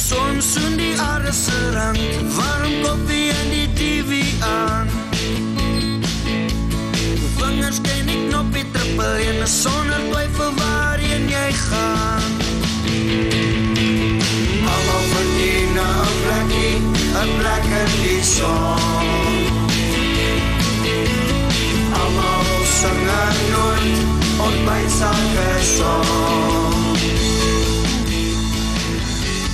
son soen die aarde se rand, warm koffie en die TV aan. Vingers ken die knoppie trippel en sonder twyfel waarheen jy gaan. Almal verdien 'n plek in die son. Almal sing nooit ontbytsake song.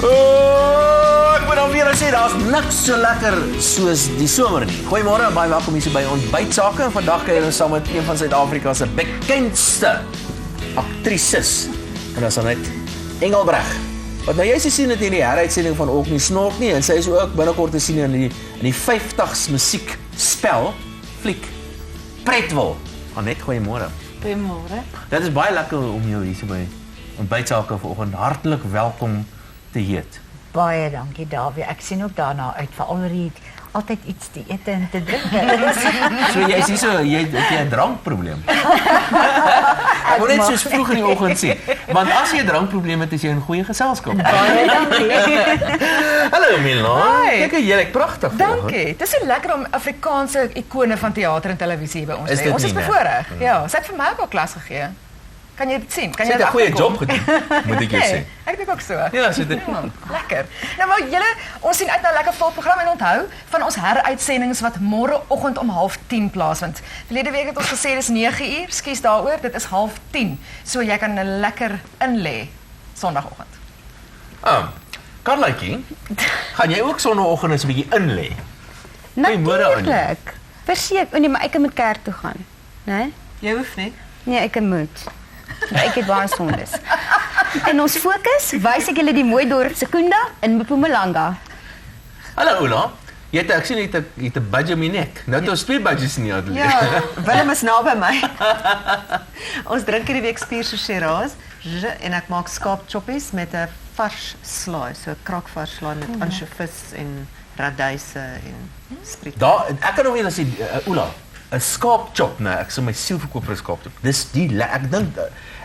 Ek moet alweer sê, daar is niks so lekker soos die somer nie. Goeiemôre, baie welkom hier by Ontbytsake. En vandag kuier ons saam met een van Suid-Afrika se bekendste aktrises. En dat is dan net Engelbreg. Wat nou jy sien het in die heruitsending van Ook Nie Snork Nie, en sy is ook binnekort te sien in die 50s musiekspel, fliek, Pretwil. Net goeiemôre. Goeiemôre. Dit is baie lekker om jou hier by Ontbytsake vanoggend hartlik welkom te heet. Baie dankie, Davie. Ek sien ook daarna uit, veral oor jy altyd iets te eet en te drink. So jy is hier so, jy het 'n drankprobleem. Ek wil net soos vroeg in die oggend sê, want as jy 'n drankprobleem het, is jy in goeie geselskap. Baie dankie. Hallo Milan. Hi. Kyk, jy lyk pragtig. Dankie. Dit is so lekker om Afrikaanse ikone van teater en televisie by ons te hê. Ons is nie, né? bevoorreg. Ja, sy het vir my ook al klas gegee. Kan jy dit sien? Kan Sy jy het 'n dit goeie agterkom? job gedoen, moet ek jou sê. Ek dink ook so. Ja, sy het dit. Lekker. Nou maar julle, ons sien uit na 'n lekker vol program en onthou van ons heruitsendings wat môreoggend om 9:30 plaasvind. Verlede week het ons gesê dis 9:00, skuis daaroor, dit is 9:30. So jy kan lekker inlê Sondagoggend. Karlaitjie, gaan jy ook sonoggend eens 'n bietjie inlê? Goeiemôre, Annie. Natuurlijk. Verseker, nee, maar ek moet kerk toe gaan, né? Jy hoef nie. Nee, ek moet. Ek het baie sondes. En ons fokus, wys ek julle die mooi dorp Secunda in Mpumalanga. Hallo Ola. Ek sien jy het 'n budgie om die nek. Nou het ons 2 budgies in die ateljee. Ja, Willem is nou by my. Ons drink hierdie week Spierse Shiraz en ek maak skaapchoppies met 'n vars slaai, so 'n kraakvars slaai met ansjovis en radyse en spriet. Ek kan nog weer sê, Ola, 'n skaapchop, nee, ek sal my siel verkoop vir 'n skaapchop. Dis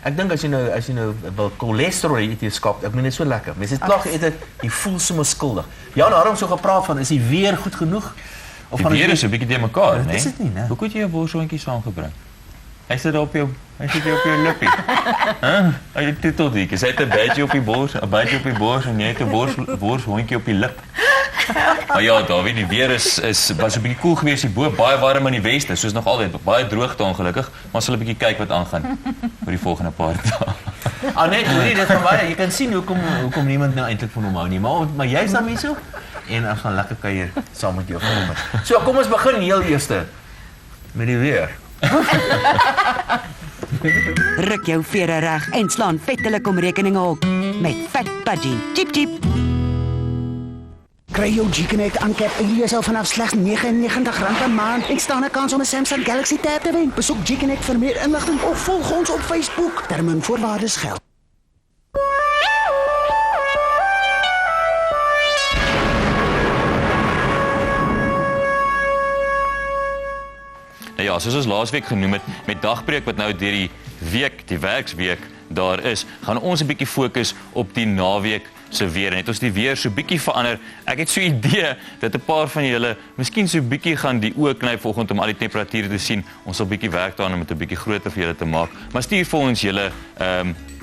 ek dink as jy nou wil cholesterol eet jy skaap, ek meen dit is so lekker. Mense het klaar geëet, jy voel sommer skuldig. Ja, nou daarom so gepraat van, is die weer goed genoeg? Die weer is 'n bietjie te mekaar, né? Dis dit nie, né? Hoe kon jy jou borshondjie saamgebring? Hy sit daar op jou lippie. Hy het dit tot hier. Sy het 'n badjie op die bors, 'n badjie op die bors en jy het 'n borshondjie op die lip. Maar ja, Dawie, die weer was 'n bietjie koel geweest hier bo, baie warm in die weste, soos nog altyd, baie droogte ongelukkig, maar sal 'n bietjie kyk wat aangaan oor die volgende paar dae. Net hoorie, dit gaan baie. Jy kan sien hoekom niemand nou eintlik van hom hou nie, maar jy's dan hierso en ons gaan lekker kuier saam met jou vanoggend. So, kom ons begin heel eerste met die weer. Ruk jou vere reg en slaan vettelik om rekeninge op met Fat Budgie. Chip chip. Kry jou G-Connect aangap en jy sal vanaf slegs R99 per maand en staan 'n kans om 'n Samsung Galaxy Tab te wen. Besoek G-Connect vir meer inligting of volg ons op Facebook. Terme en voorwaardes geld. Nou ja, soos ons laasweek genoem het, met dagbreek wat nou deur die week, die werksweek daar is, gaan ons 'n bietjie fokus op die naweek se weer. En het ons die weer so bietjie verander. Ek het so 'n idee dat 'n paar van julle miskien so bietjie gaan die oë knyp vanoggend om al die temperature te sien. Ons sal bietjie werk daaraan om dit 'n bietjie groter vir julle te maak. Maar stuur vir ons julle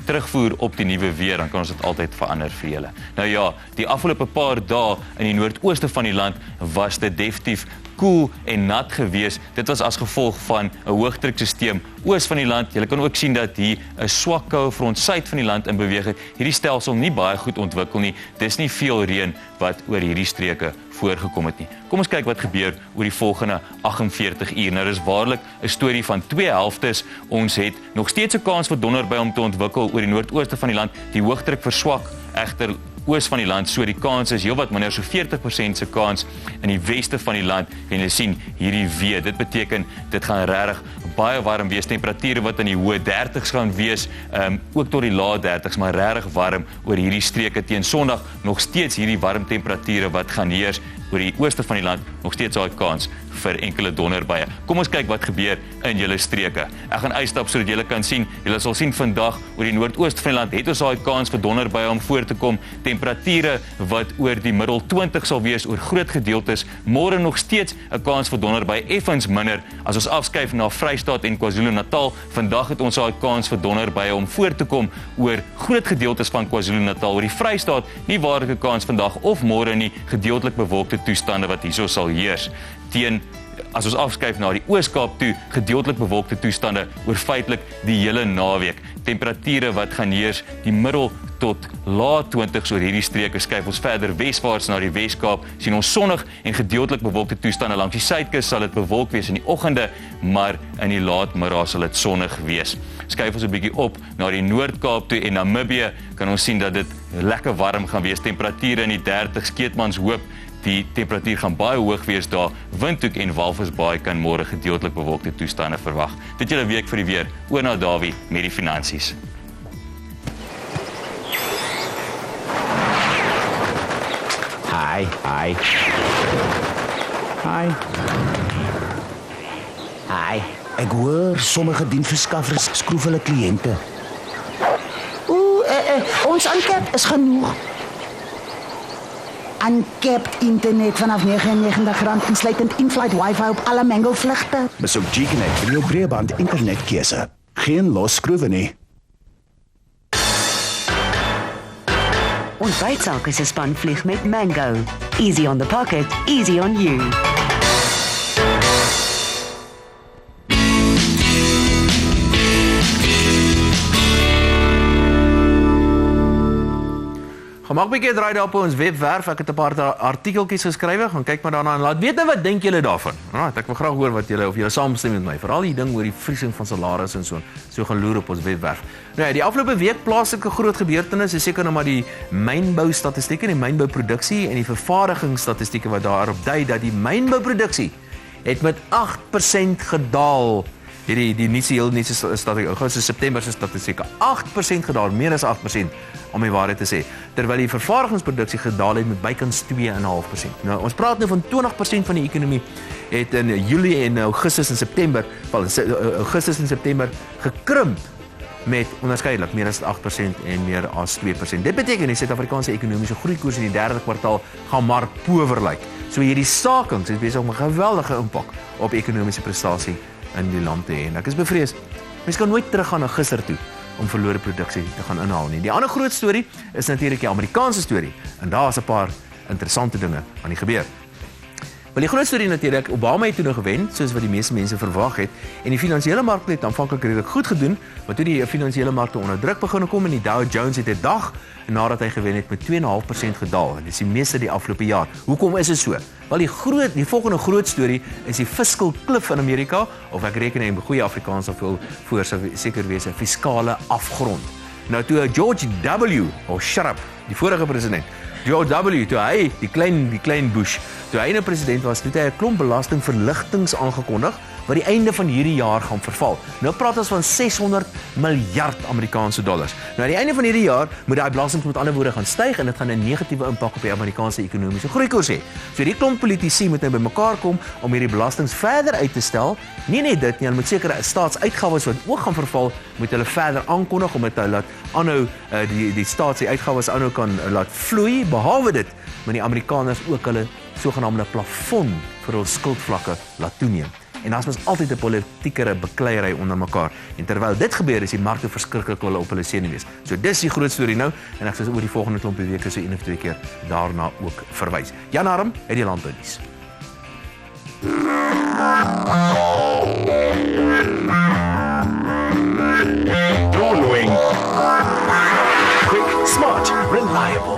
terugvoer op die nuwe weer, dan kan ons dit altyd verander vir julle. Nou ja, die afgelope paar dae in die noordooste van die land was dit definitief koel en nat gewees. Dit was as gevolg van 'n hoëdrukstelsel oos van die land. Julle kan ook sien dat hier 'n swak koue front suid van die land in beweeg het. Hierdie stelsel nie baie goed ontwikkel nie. Dis nie veel reën wat oor hierdie streke voorgekom het nie. Kom ons kyk wat gebeur oor die volgende 48 uur. Nou dis waarlik 'n storie van twee helftes. Ons het nog steeds 'n kans vir donderbuie om te ontwikkel oor die noordooste van die land. Die hoëdruk verswak egter oos van die land, so die kans is heelwat minder, so 40% se kans in die weste van die land. En jy sien hierdie weer, dit beteken dit gaan regtig baie warm wees, temperature wat in die hoë 30s gaan wees, ook tot die lae 30s, maar regtig warm oor hierdie streke teen Sondag, nog steeds hierdie warm temperature wat gaan heers oor die ooste van die land nog steeds daai kans vir enkele donderbuie. Kom ons kyk wat gebeur in julle streke. Ek gaan uitstap sodat julle kan sien. Julle sal sien vandag oor die noordooste van die land het ons daai kans vir donderbuie om voor te kom. Temperature wat oor die middel 20 sal wees oor groot gedeeltes. Môre nog steeds 'n kans vir donderbuie, effens minder as ons afskuif na Vrystaat en KwaZulu-Natal. Vandag het ons daai kans vir donderbuie om voor te kom oor groot gedeeltes van KwaZulu-Natal. Oor die Vrystaat nie waarlike kans vandag of môre nie, gedeeltelik bewolkte toestande wat hierso sal heers. As ons afskuif na die Oos-Kaap toe, gedeeltelik bewolkte toestande oor feitelik die hele naweek. Temperature wat gaan heers die middel tot laat 20s oor hierdie streke. Skuif ons verder weswaarts na die Wes-Kaap, sien ons sonnig en gedeeltelik bewolkte toestande. Langs die suidkus sal dit bewolk wees in die oggende, maar in die laatmiddag sal dit sonnig wees. Skuif ons 'n bietjie op na die Noord-Kaap toe en Namibië, kan ons sien dat dit lekker warm gaan wees. Temperature in die 30s, Keetmanshoop. Die temperatuur gaan baie hoog wees daar. Windhoek en Walvisbaai kan môre gedeeltelik bewolkte toestande verwag. Dit julle week vir die weer. Oor na Dawie met die finansies. Hi. Ek hoor sommige dienverskaffers skroef hulle kliënte. Ons aankep is genoeg. Uncapped internet vanaf R99 insluitend in-flight wifi op alle Mango vlugte. Besoek G-Connect vir jou breëband internetkeuse. Geen los skroewe nie. Ontbytsake se span vlieg met Mango. Easy on the pocket, easy on you. Maak 'n bietjie draai daar op ons webwerf. Ek het 'n paar artikeltjies geskrywe. Gaan kyk maar daarna en laat weet nou wat dink julle daarvan. Ek wil graag hoor wat julle of julle saamstem met my. Veral die ding oor die vriesing van salarisse en so gaan loer op ons webwerf. Nou ja, die afgelope week plaaslike groot gebeurtenis is seker nou maar die mynbou statistieke, die mynbouproduksie en die vervaardigingsstatistieke wat daarop dui dat die mynbouproduksie het met 8% gedaal. Die nuutste statistiek, Augustus September se statistieke 8% gedaal, meer as 8% om die waarheid te sê. Terwyl die vervaardigingsproduksie gedaal het met bykans 2,5%. Nou ons praat nou van 20% van die ekonomie het in Julie en Augustus en September gekrimp met onderskeidelik meer as 8% en meer as 2%. Dit beteken die Suid-Afrikaanse ekonomiese groeikoers in die derde kwartaal gaan maar power lyk. So hierdie stakings is besig om 'n geweldige impak op ekonomiese prestasie in die land te hê. En ek is bevrees, mens kan nooit teruggaan na gister toe om verlore produksie te gaan inhaal nie. Die ander groot storie is natuurlik die Amerikaanse storie en daar is 'n paar interessante dinge aan die gebeur. Wel die groot storie natuurlik, Obama het toe nou gewen, soos wat die meeste mense verwag het, en die finansiële markte het aanvanklik redelik goed gedoen, maar toe die finansiële markte onder druk begin kom en die Dow Jones het 'n dag nadat hy gewen het met 2,5% gedaal. Dit is die meeste die afgelope jaar. Hoekom is dit so? Wel die volgende groot storie is die fiscal cliff in Amerika, of ek reken in goeie Afrikaans of voor seker wees 'n fiskale afgrond. Nou toe George W. die vorige president, George W. toe hy die klein Bush, toe hy nou president was, toe hy 'n klomp belastingverligtings aangekondig wat die einde van hierdie jaar gaan verval. Nou praat ons van 600 miljard Amerikaanse dollars. Nou aan die einde van hierdie jaar moet daai belastings met ander woorde gaan styg en dit gaan 'n negatiewe impak op die Amerikaanse ekonomiese groeikoers hê. So die klomp politici moet nou bymekaar kom om hierdie belastings verder uit te stel. Nie net dit nie, hulle moet sekere staatsuitgawes wat ook gaan verval, moet hulle verder aankondig om dit te laat aanhou die staatsuitgawes aanhou kan laat vloei. Behalwe dit, moet die Amerikaners ook hulle sogenaamde plafon vir hul skuldvlakke laat toeneem. En daar's mos altyd 'n politiekere bekleierery onder mekaar. En terwyl dit gebeur, is die markte verskriklik op hulle senuwees. So dis die groot storie nou en ek sal oor die volgende klompie weke so 1 of 2 keer daarna ook verwys. Jan Harm het die landbounuus. Following. Quick, smart, reliable.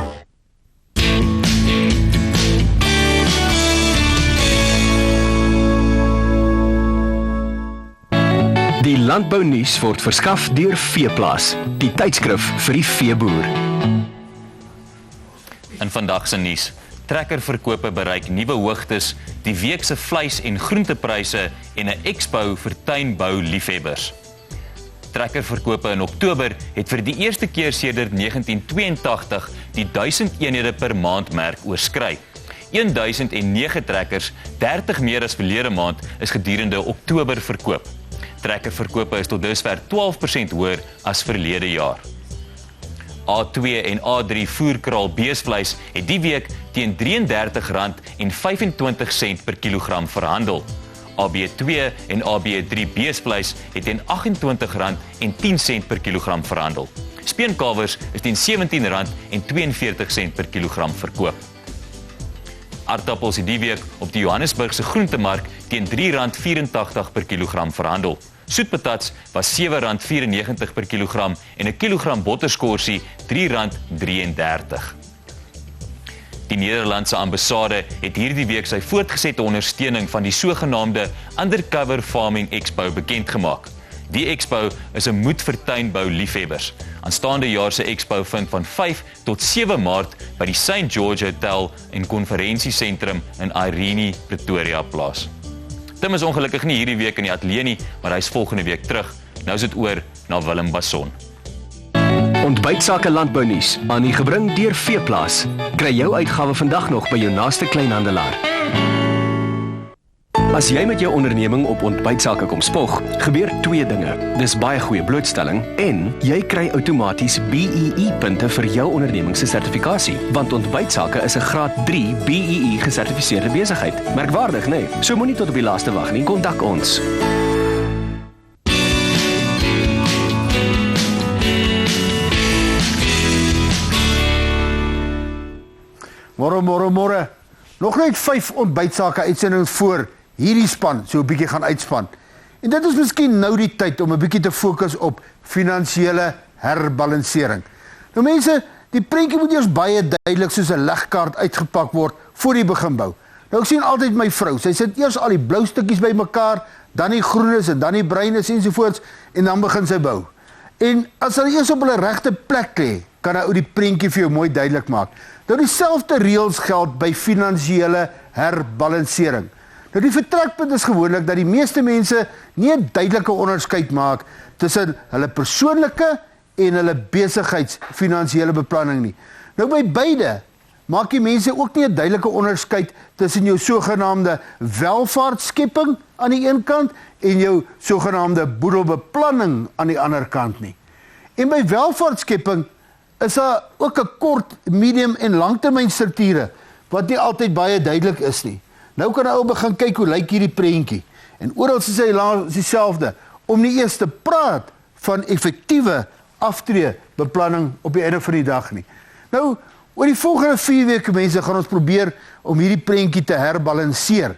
Die landbounuus word verskaf deur Veeplaas, die tydskrif vir die veeboer. In vandag se nuus, trekkerverkope bereik nuwe hoogtes, die week se vleis- en groentepryse en 'n expo vir tuinbou liefhebbers. Trekkerverkope in Oktober het vir die eerste keer sedert 1982 die 1000 eenhede per maand merk oorskry. 1009 trekkers, 30 meer as verlede maand, is gedurende Oktober verkoop. Trekkerverkope is tot dusver 12% hoër as verlede jaar. A2 en A3 voerkraal beesvleis het die week teen R33.25 per kilogram verhandel. AB2 en AB3 beesvleis het teen R28.10 per kilogram verhandel. Speenkalwers is teen R17.42 per kilogram verkoop. Aardappels het die week op die Johannesburgse groentemark teen R3.84 per kilogram verhandel. Soetpatats was R7.94 per kilogram en 'n kilogram botterskorsie R3.33. Die Nederlandse ambassade het hierdie week sy voortgesette ondersteuning van die sogenaamde Undercover Farming Expo bekendgemaak. Die expo is 'n moed vir tuinbou liefhebbers. Aanstaande jaar se expo vind van 5 tot 7 Maart by die St. George Hotel en Konferensiesentrum in Irene, Pretoria plaas. Tim is ongelukkig nie hierdie week in die ateljee nie, maar hy is volgende week terug. Nou is dit oor na Willem Basson. Ontbytsake landbounuus aan u gebring deur Veeplaas. Kry jou uitgawe vandag nog by jou naaste kleinhandelaar. As jy met jou onderneming op ontbytsake kom spog, gebeur 2 dinge. Dis baie goeie blootstelling en jy kry outomaties BEE punte vir jou onderneming se sertifikasie, want ontbytsake is 'n graad 3 BEE gesertifiseerde besigheid. Merkwaardig, nee? So moenie tot op die laaste wag nie. Kontak ons. Môre. Nog net 5 ontbytsake uitsendings voor hierdie span so 'n bietjie gaan uitspan. En dit is miskien nou die tyd om 'n bietjie te fokus op finansiële herbalansering. Nou mense, die prentjie moet eers baie duidelik soos 'n legkaart uitgepak word voor die begin bou. Nou ek sien altyd my vrou, sy sit eers al die blou stukkies bymekaar, dan die groenes en dan die bruines ensovoorts en dan begin sy bou. En as hulle eers op hulle regte plek lê, kan hy ou die prentjie vir jou mooi duidelik maak. Nou dieselfde reëls geld by finansiële herbalansering. Nou die vertrekpunt is gewoonlik dat die meeste mense nie 'n duidelike onderskeid maak tussen hulle persoonlike en hulle besigheidsfinansiële beplanning nie. Nou by beide maak die mense ook nie 'n duidelike onderskeid tussen jou sogenaamde welvaartskepping aan die een kant en jou sogenaamde boedelbeplanning aan die ander kant nie. En by welvaartskepping is daar ook 'n kort, medium en langtermynstrukture wat nie altyd baie duidelik is nie. Nou kan 'n ou begin kyk hoe lyk hierdie prentjie. En oral is hy dieselfde om nie eers te praat van effektiewe aftreebeplanning op die einde van die dag nie. Nou, oor die volgende 4 weke mense gaan ons probeer om hierdie prentjie te herbalanseer.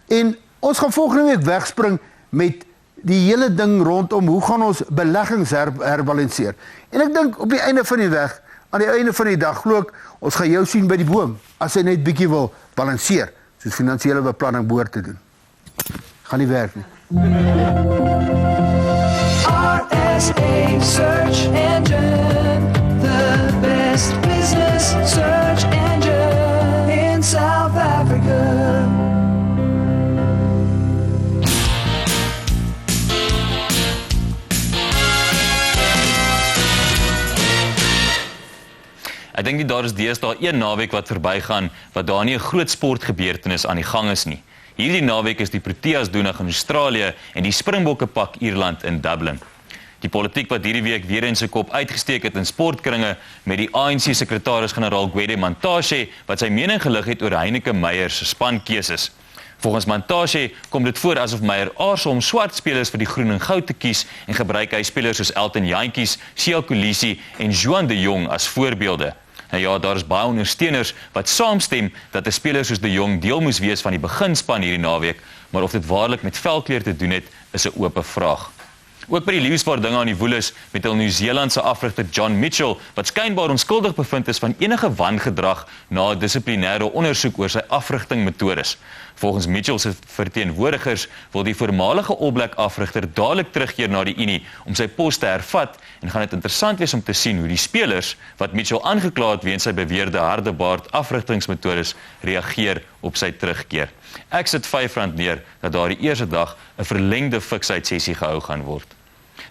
En ons gaan volgende week wegspring met die hele ding rondom hoe gaan ons beleggings herbalanseer. En ek dink op die einde van die weg, aan die einde van die dag, glo ek, ons gaan jou sien by die boom, as hy net bietjie wil balanseer, soos finansiële beplanning behoort te doen. Gaan nie werk nie. RSA Search Engine, the best business search engine in South Africa. Ek dink nie daar is deesdae een naweek wat verbygaan wat daar nie 'n groot sportgebeurtenis aan die gang is nie. Hierdie naweek is die Proteas doenig in Australië en die Springbokke pak Ierland in Dublin. Die politiek wat hierdie week weer in sy kop uitgesteek het in sportkringe met die ANC sekretaris-generaal Gwede Mantashe wat sy mening gelig het oor Heineke Meyer se spankeuses. Volgens Mantashe kom dit voor asof Meyer aarzel om swart spelers vir die groen en goud te kies en gebruik hy spelers soos Elton Jantjies, Siya Kolisi en Juan de Jong as voorbeelde. Nou ja, daar is baie ondersteuners wat saamstem dat 'n speler soos de Jong deel moes wees van die beginspan hierdie naweek, maar of dit waarlik met velkleur te doen het, is 'n oop vraag. Ook by die leeu's waar dinge aan die woel is met 'n Nieu-Seelandse afrigter John Mitchell wat skynbaar onskuldig bevind is van enige wangedrag na 'n dissiplinêre ondersoek oor sy afrigtingmetodes. Volgens Mitchell se verteenwoordigers wil die voormalige All Black afrigter dadelik terugkeer na die Unie om sy pos te hervat en gaan dit interessant wees om te sien hoe die spelers wat Mitchell aangekla het weens sy beweerde harde baard afrigtingsmetodes reageer op sy terugkeer. Ek sit R5 neer dat daar die eerste dag 'n verlengde fiksheidsessie gehou gaan word.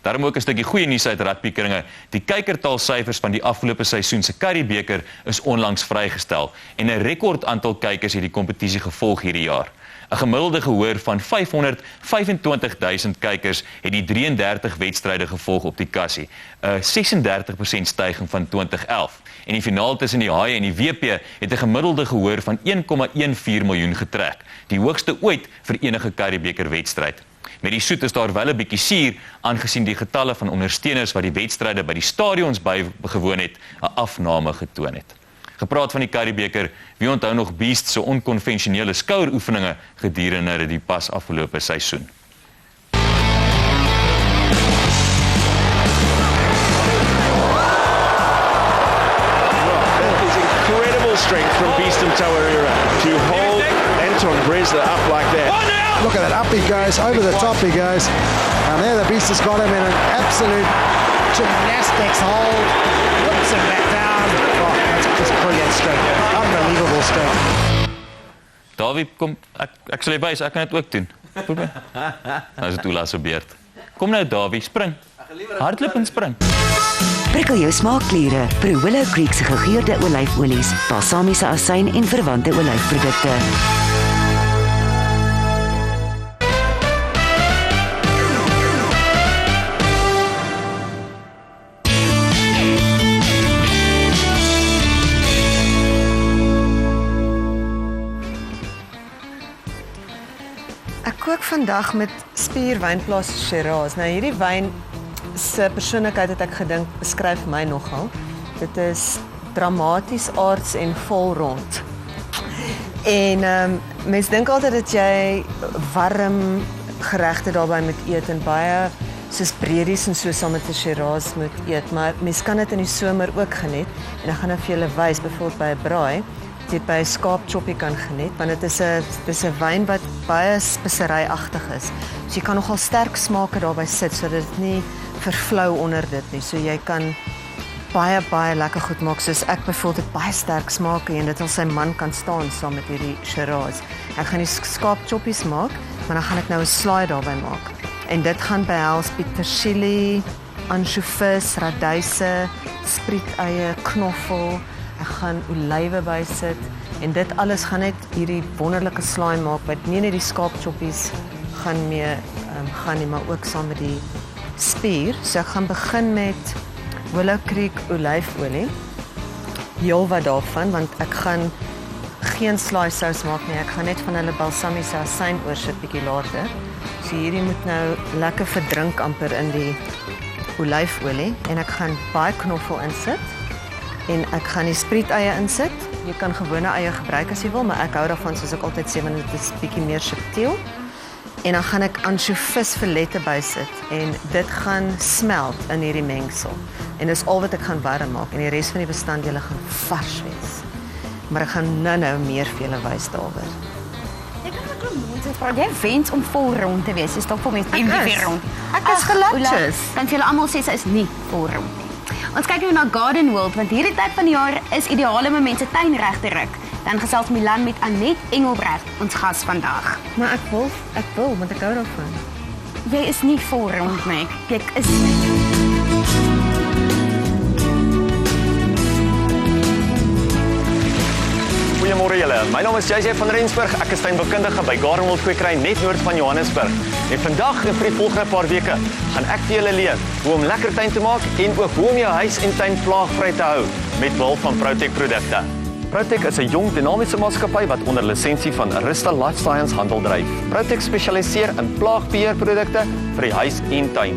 Daarom ook 'n stukkie goeie nuus uit rugbykringe. Die kykertaalsyfers van die afgelope seisoen se Currie-beker is onlangs vrygestel en 'n rekord aantal kykers het die kompetisie gevolg hierdie jaar. 'n Gemiddelde gehoor van 525.000 kykers het die 33 wedstryde gevolg op die kassie, 'n 36% styging van 2011. En die finaal tussen die Haie en die WP het 'n gemiddelde gehoor van 1,14 miljoen getrek, die hoogste ooit vir enige Currie-beker wedstryd. Met die soet is daar wel 'n bietjie suur, aangesien die getalle van ondersteuners wat die wedstryde by die stadions bygewoon het, 'n afname getoon het. Gepraat van die Currie-beker, wie onthou nog Beast se onkonvensionele skoueroefeninge gedurende die pas afgelope seisoen? Incredible strength from Beast and Tawarira to hold Anton Bresler up like that. Look at that, up he goes, over the top he goes, and there the Beast has got him in an absolute gymnastics hold, whips him back down. Oh, that's just brilliant strength, unbelievable strength. Dawie, kom, ek sal jy wys, ek kan dit ook doen. Probeer. Nou is dit Ola se beurt. Kom nou Dawie, spring. Hardloop en spring. Prikkel jou smaakkliere. Proe Willow Creek se gegeurde olyfolies, balsamiese asyn en verwante olyfprodukte. Ek kook vandag met spierwynplaas Shiraz. Nou hierdie wyn se persoonlikheid het ek gedink beskryf my nogal. Dit is dramaties, aards en vol rond. En mens dink altyd dat jy warm geregte daarbey moet eet en baie soos breedies en so saam met 'n Shiraz moet eet, maar mens kan dit in die somer ook geniet. En ek gaan nou vir julle wys byvoorbeeld by 'n braai dit by skaapchoppie kan geniet, want dit is 'n wyn wat baie speseryagtig is. So jy kan nogal sterk smake daarbey sit sodat dit nie vervlou onder dit nie. So jy kan baie lekker goed maak. Soos ek byvoorbeeld het baie sterk smake en dit al sy man kan staan saam met hierdie Shiraz. Ek gaan die skaapchoppies maak, maar dan gaan ek nou 'n slaai daarbey maak. En dit gaan behels petersilie, ansjovis, radyse, sprieteye, knoffel. Ek gaan olywe bysit en dit alles gaan net hierdie wonderlike slaai maak wat nie net die skaapchoppies gaan mee gaan nie, maar ook saam met die spier. So ek gaan begin met Willow Creek olyfolie. Heel wat daarvan, want ek gaan geen slaai sous maak nie. Ek gaan net van hulle balsamiese asyn oorsit bietjie later. So hierdie moet nou lekker verdrink amper in die olyfolie en ek gaan baie knoffel insit. En ek gaan die sprieteye insit. Jy kan gewone eie gebruik as jy wil, maar ek hou daarvan soos ek altyd sê, want dit is bietjie meer subtiel. En dan gaan ek ansjovisfilette bysit en dit gaan smelt in hierdie mengsel. En dis al wat ek gaan warm maak en die res van die bestanddele gaan vars wees. Maar ek gaan nou meer vir julle wys daaroor. Ek kan ook mense vra, jy wens om vol rond te wees. Is dalk vir mense baie rond. Ek is gelukkig. Dan vir julle almal sê sy is nie vol rond nie. Ons kyk nou na Garden World, want hierdie tyd van die jaar is ideaal om mense tuin reg te ruk. Dan gesels Milan met Anet Engelbregt, ons gas vandag. Maar ek wil, want ek hou daarvan. Jy is nie vol rond nie. Ek is nie. Goeiemôre julle. My naam is JJ van Rensburg. Ek is tuinboukundige by Garden World Kwekery net noord van Johannesburg. En vandag en vir die volgende paar weke gaan ek vir julle leer hoe om lekker tuin te maak en ook hoe om jou huis en tuin plaagvry te hou met behulp van Protec produkte. Protec is 'n jong dinamiese maatskappy wat onder lisensie van Arista Life Science handel dryf. Protec spesialiseer in plaagbeheerprodukte vir die huis en tuin.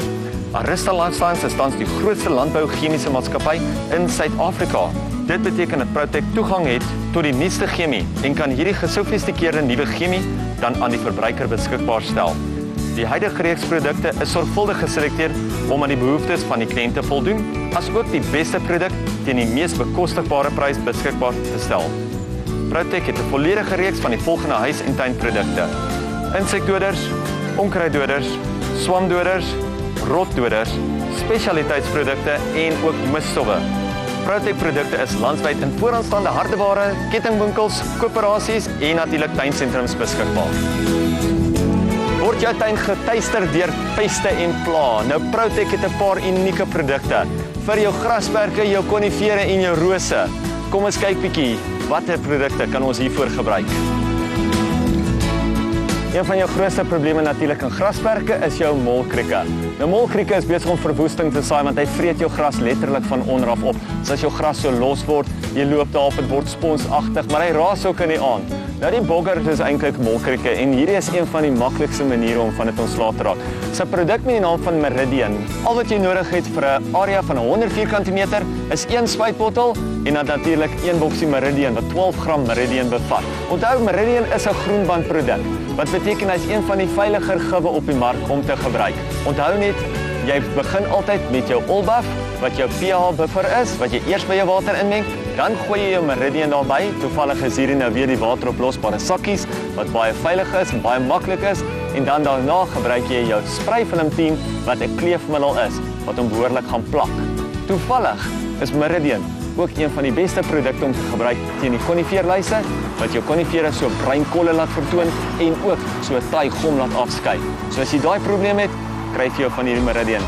Arista Life Science is tans die grootste landbouchemiese maatskappy in Suid-Afrika. Dit beteken dat Protec toegang het tot die nuutste chemie en kan hierdie gesofistikeerde nuwe chemie dan aan die verbruiker beskikbaar stel. Die huidige reeks produkte is sorgvuldig geselekteer om aan die behoeftes van die kliënte te voldoen, asook die beste produk teen die mees bekostigbare prys beskikbaar te stel. Protec het 'n volledige reeks van die volgende huis- en tuinprodukte: insekdoders, onkruiddoders, swamdoders, rotdoders, spesialiteitsprodukte en ook misstowwe. Protec produkte is landwyd in vooraanstaande hardeware, kettingwinkels, koöperasies en natuurlik tuinsentrums beskikbaar. Word jou tuin getuister deur peste en pla. Nou Protec het 'n paar unieke produkte vir jou grasperke, jou konifere en jou rose. Kom ons kyk bietjie watter produkte kan ons hiervoor gebruik. Een van jou grootste probleme natuurlik in grasperke is jou molkrieke. Nou molkrieke is besig om verwoesting te saai want hy vreet jou gras letterlik van onder af op. So as jou gras so los word, jy loop daar op, dit word sponsagtig, maar hy raas ook in die aand. Nou die boggart is eintlik molkrieke en hierdie is een van die maklikste maniere om van dit ontslae te raak. Dis 'n produk met die naam van Meridian. Al wat jy nodig het vir 'n area van 100 vierkante meter is 1 spuitbottel en dan natuurlik 1 boksie Meridian wat 12 gram Meridian bevat. Onthou Meridian is 'n groenbandproduk wat beteken hy is een van die veiliger gouwe op die mark om te gebruik. Onthou net, jy begin altyd met jou Olbaf wat jou pH buffer is, wat jy eers by jou water inmeng, dan gooi jy jou Meridian daarby. Toevallig is hierdie nou weer die wateroplosbare sakkies wat baie veilig is en baie maklik is en dan daarna gebruik jy jou sprayfilm 10 wat 'n kleefmiddel is wat hom behoorlik gaan plak. Toevallig is Meridian ook een van die beste produkte om te gebruik teen die koniferluise wat jou konifere so bruin kolle laat vertoon en ook so taai gom laat afskei. So as jy daai probleem het, kry jy jou van hierdie Meridian.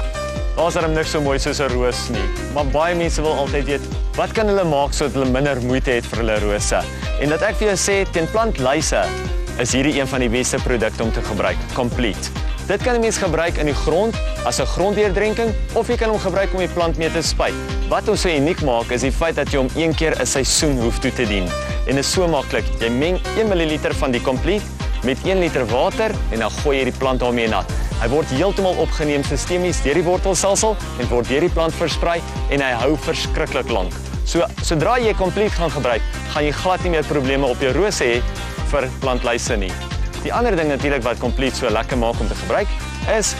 Daar's darem niks so mooi soos 'n roos nie, maar baie mense wil altyd weet, wat kan hulle maak sodat hulle minder moeite het vir hulle rose? En dat ek vir jou sê, teen plantluise is hierdie een van die beste produkte om te gebruik, Complete. Dit kan 'n mens gebruik in die grond as 'n gronddeurdrenking of jy kan hom gebruik om die plant mee te spuit. Wat ons so uniek maak is die feit dat jy hom 1 keer 'n seisoen hoef toe te dien. En dit is so maklik. Jy meng 1 ml van die Complete met 1 liter water en dan gooi jy die plant daarmee nat. Hy word heeltemal opgeneem sistemies deur die wortelstelsel en word deur die plant versprei en hy hou verskriklik lank. So sodra jy Complete gaan gebruik, gaan jy glad nie meer probleme op jou rose hê vir plantluise nie. Die ander ding natuurlik wat Complete so lekker maak om te gebruik is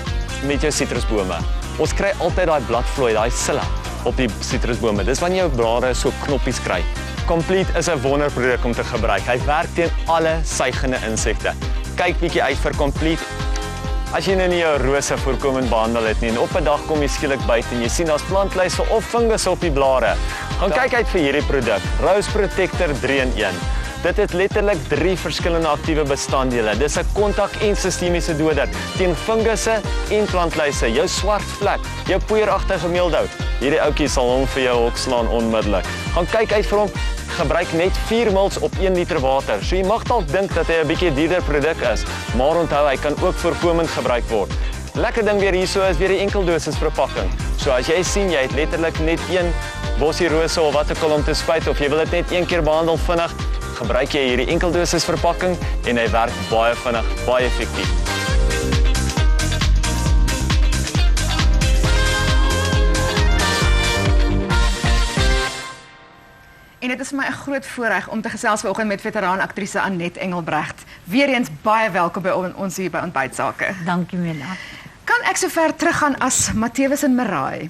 met jou sitrusbome. Ons kry altyd daai bladvlooi, daai silla op die sitrusbome. Dis wanneer jou blare so knoppies kry. Complete is 'n wonderproduk om te gebruik. Hy werk teen alle suigende insekte. Kyk bietjie uit vir Complete. As jy nou nie jou rose voorkomend behandel het nie en op 'n dag kom jy skielik buite en jy sien daar's plantluise of fungus op die blare, gaan kyk uit vir hierdie produk, Rose Protector 3-in-1. Dit het letterlik 3 verskillende aktiewe bestanddele. Dis 'n kontak en sistemiese doder teen fungusse en plantluise. Jou swart vlek, jou poeieragtige meeldou. Hierdie ouetjie sal hom vir jou hok slaan onmiddellik. Gaan kyk uit vir hom. Gebruik net 4 ml op 1 liter water. So jy mag dalk dink dat hy 'n bietjie duurder produk is, maar onthou hy kan ook voorkomend gebruik word. Lekker ding weer hierso is weer die enkeldosis verpakking. So as jy sien jy het letterlik net 1 bossie rose of wat ook al om te spuit of jy wil dit net 1 keer behandel vinnig, gebruik jy hierdie enkeldosis verpakking en hy werk baie vinnig, baie effektief. En dit is vir my 'n groot voorreg om te gesels vanoggend met veteraanaktrise Annette Engelbrecht. Weereens baie welkom by ons hier by Ontbytsake. Dankie Mena. Kan ek sover teruggaan as Matthewus en Maraai?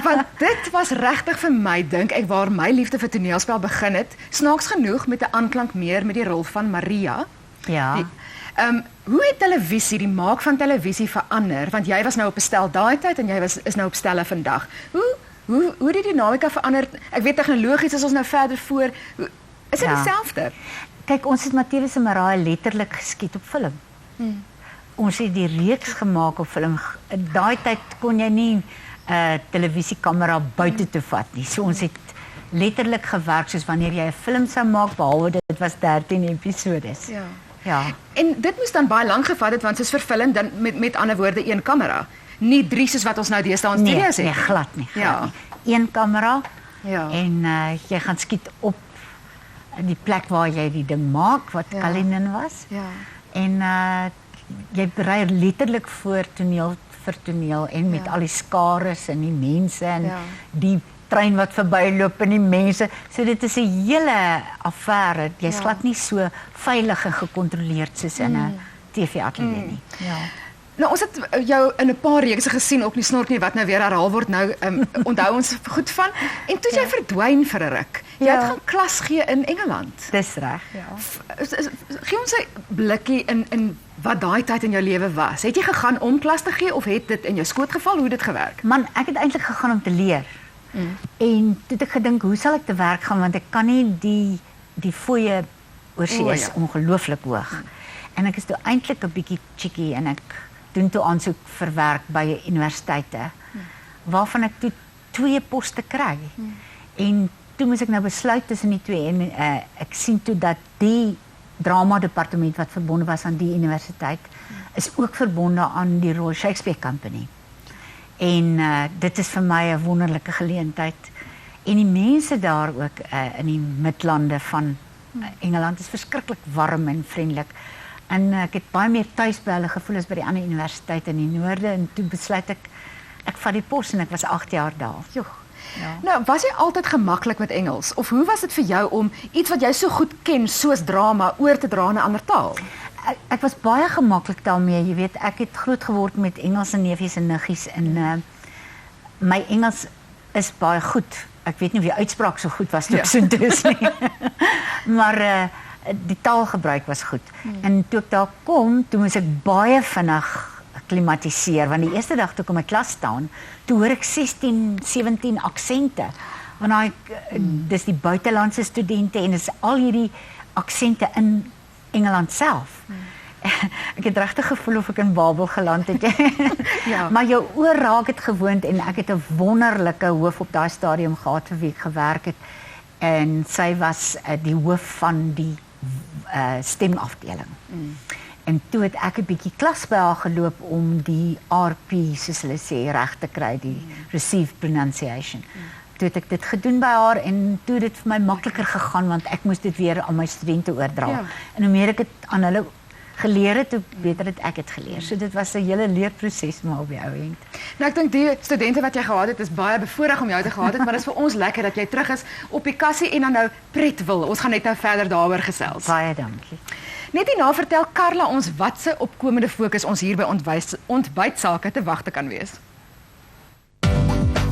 Want dit was regtig vir my, dink ek, waar my liefde vir toneelspel begin het. Snaaks genoeg met 'n aanklank meer met die rol van Maria. Ja. Hoe het televisie, die maak van televisie verander? Want jy was nou op 'n stel daai tyd en jy is nou op stelle vandag. Hoe het die dinamika verander? Ek weet tegnologies is ons nou verder voor. Is dit dieselfde? Kyk, ons het Matthewus en Maraai letterlik geskiet op film. Ons het die reeks gemaak op film. Daai tyd kon jy nie 'n televisiekamera buite toe vat nie. So ons het letterlik gewerk soos wanneer jy 'n film sou maak, behalwe dit was 13 episodes. Ja. Ja. En dit moes dan baie lank gevat het want soos vir film dan met ander woorde 1 kamera. Nie 3 soos wat ons nou deesdae in studios het. Nee, glad nie. Nie. 1 kamera. Ja. En jy gaan skiet op die plek waar jy die ding maak wat Kalinin was. Ja. En jy berei letterlik voor toneel vir toneel en met al die skares en die mense en die trein wat verbyloop en die mense. So dit is 'n hele affære. Jy's glad nie so veilig en gekontroleerd soos in 'n TV-ateljee nie. Ja. Nou ons het jou in 'n paar reekse gesien op die snorkie wat nou weer herhaal word. Nou onthou ons goed van en toe jy verdwyn vir 'n ruk. Jy het gaan klas gee in Engeland. Dis reg, ja. Gee ons 'n blikkie in wat daai tyd in jou lewe was. Het jy gegaan om klas te gee of het dit in jou skoot geval? Hoe het dit gewerk? Man, ek het eintlik gegaan om te leer. En toe het ek gedink, hoe sal ek te werk gaan want ek kan nie die fooie oorsee is ongelooflik hoog. En ek is toe eintlik 'n bietjie cheeky en ek doen toe aansoek vir werk by universiteite waarvan ek toe 2 poste kry. En toe moes ek nou besluit tussen die 2 en ek sien toe dat die drama departement wat verbonde was aan die universiteit is ook verbonde aan die Royal Shakespeare Company. En dit is vir my 'n wonderlike geleentheid. En die mense daar ook in die Midlande van Engeland is verskriklik warm en vriendelik. En ek het baie meer tuis by hulle gevoel as by die ander universiteite in die noorde en toe besluit ek vat die pos en ek was 8 jaar daar. Joh. Ja. Nou, was jy altyd gemaklik met Engels of hoe was dit vir jou om iets wat jy so goed ken soos drama oor te dra na 'n ander taal? Ek was baie gemaklik daarmee, jy weet, ek het groot geword met Engelse neefies en niggies en my Engels is baie goed. Ek weet nie of die uitspraak so goed was toe ek so is nie. Maar die taalgebruik was goed. En toe ek daar kom, toe moes ek baie vinnig akklimatiseer, want die eerste dag toe ek in my klas staan, toe hoor ek 16, 17 aksente. Want dis die buitelandse studente en dis al hierdie aksente in Engeland self. Ek het regtig gevoel of ek in Babel geland het. Ja. Maar jou oor raak het gewoond en ek het 'n wonderlike hoof op daai stadium gehad vir wie ek gewerk het. En sy was die hoof van die stemafdeling. En toe het ek 'n bietjie klas by haar geloop om die RP, soos hulle sê, reg te kry, die Received Pronunciation. Toe het ek dit gedoen by haar en toe het dit vir my makliker gegaan want ek moes dit weer aan my studente oordra. Ja. En hoe meer ek dit aan hulle geleer het, hoe beter het ek het geleer. So dit was 'n hele leerproses maar op die ou end. Nou ek dink die studente wat jy gehad het is baie bevoorreg om jou te gehad het, maar dit is vir ons lekker dat jy terug is op die kassie en dan nou Pretville. Ons gaan net nou verder daaroor gesels. Baie dankie. Net hierna vertel Carla ons wat se opkomende fokus ons hier by ontbytsake te wagte kan wees.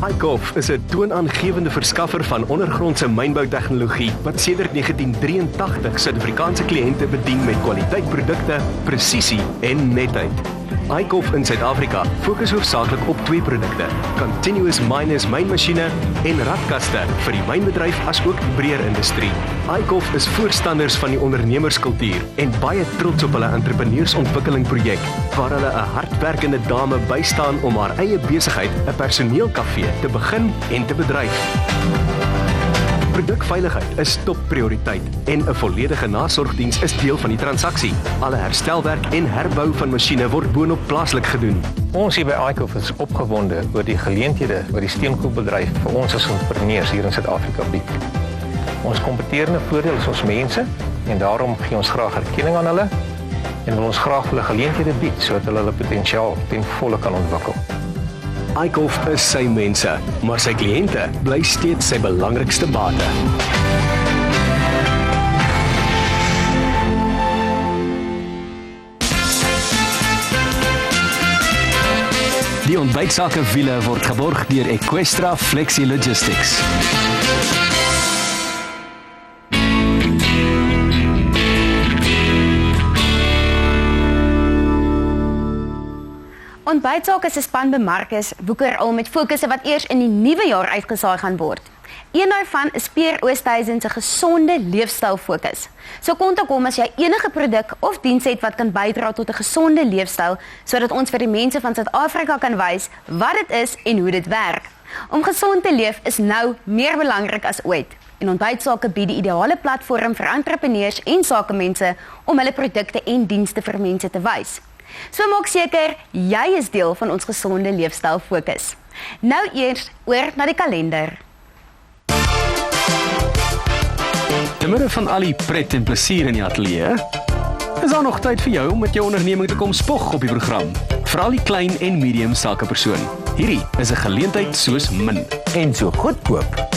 iKOF is 'n toonaangewende verskaffer van ondergrondse mynboutegnologie wat sedert 1983 Suid-Afrikaanse kliënte bedien met kwaliteitprodukte, presisie en netheid. iKOF in Suid-Afrika fokus hoofsaaklik op 2 produkte: continuous miners mynmasjiene en radkaste vir die mynbedryf asook die breër industrie. iKOF is voorstanders van die ondernemerskultuur en baie trots op hulle entrepreneursontwikkelingprojek waar hulle 'n hardwerkende dame bystaan om haar eie besigheid, 'n personeelkafee, te begin en te bedryf. Produkveiligheid is topprioriteit en 'n volledige nasorgdiens is deel van die transaksie. Alle herstelwerk en herbou van masjiene word boonop plaaslik gedoen. Ons hier by iKOF is opgewonde oor die geleenthede wat die steenkoolbedryf vir ons as entrepreneurs hier in Suid-Afrika bied. Ons kompeterende voordeel is ons mense en daarom gee ons graag erkenning aan hulle en wil ons graag hulle geleenthede bied sodat hulle potensiaal ten volle kan ontwikkel. iKOF is sy mense, maar sy kliënte bly steeds sy belangrikste bate. Die ontbytsake wiele word geborg deur Equestra Flexi Logistics. Ontbytsake se span bemark is woeker al met fokusse wat eers in die nuwe jaar uitgesaai gaan word. Een daarvan is Pierre Oosthuizen se gesonde leefstyl fokus. So kontak hom as jy enige produk of diens het wat kan bydra tot 'n gesonde leefstyl sodat ons vir die mense van Suid-Afrika kan wys wat dit is en hoe dit werk. Om gesond te leef is nou meer belangrik as ooit. En Ontbytsake bied die ideale platform vir entrepreneurs en sakemense om hulle produkte en dienste vir mense te wys. So maak seker, jy is deel van ons gesonde leefstyl fokus. Nou eers oor na die kalender. Te midde van al die pret en plesier in die ateljee, is daar nog tyd vir jou om met jou onderneming te kom spog op die program. Veral die klein en medium sakepersoon. Hierdie is 'n geleentheid soos min en so goedkoop.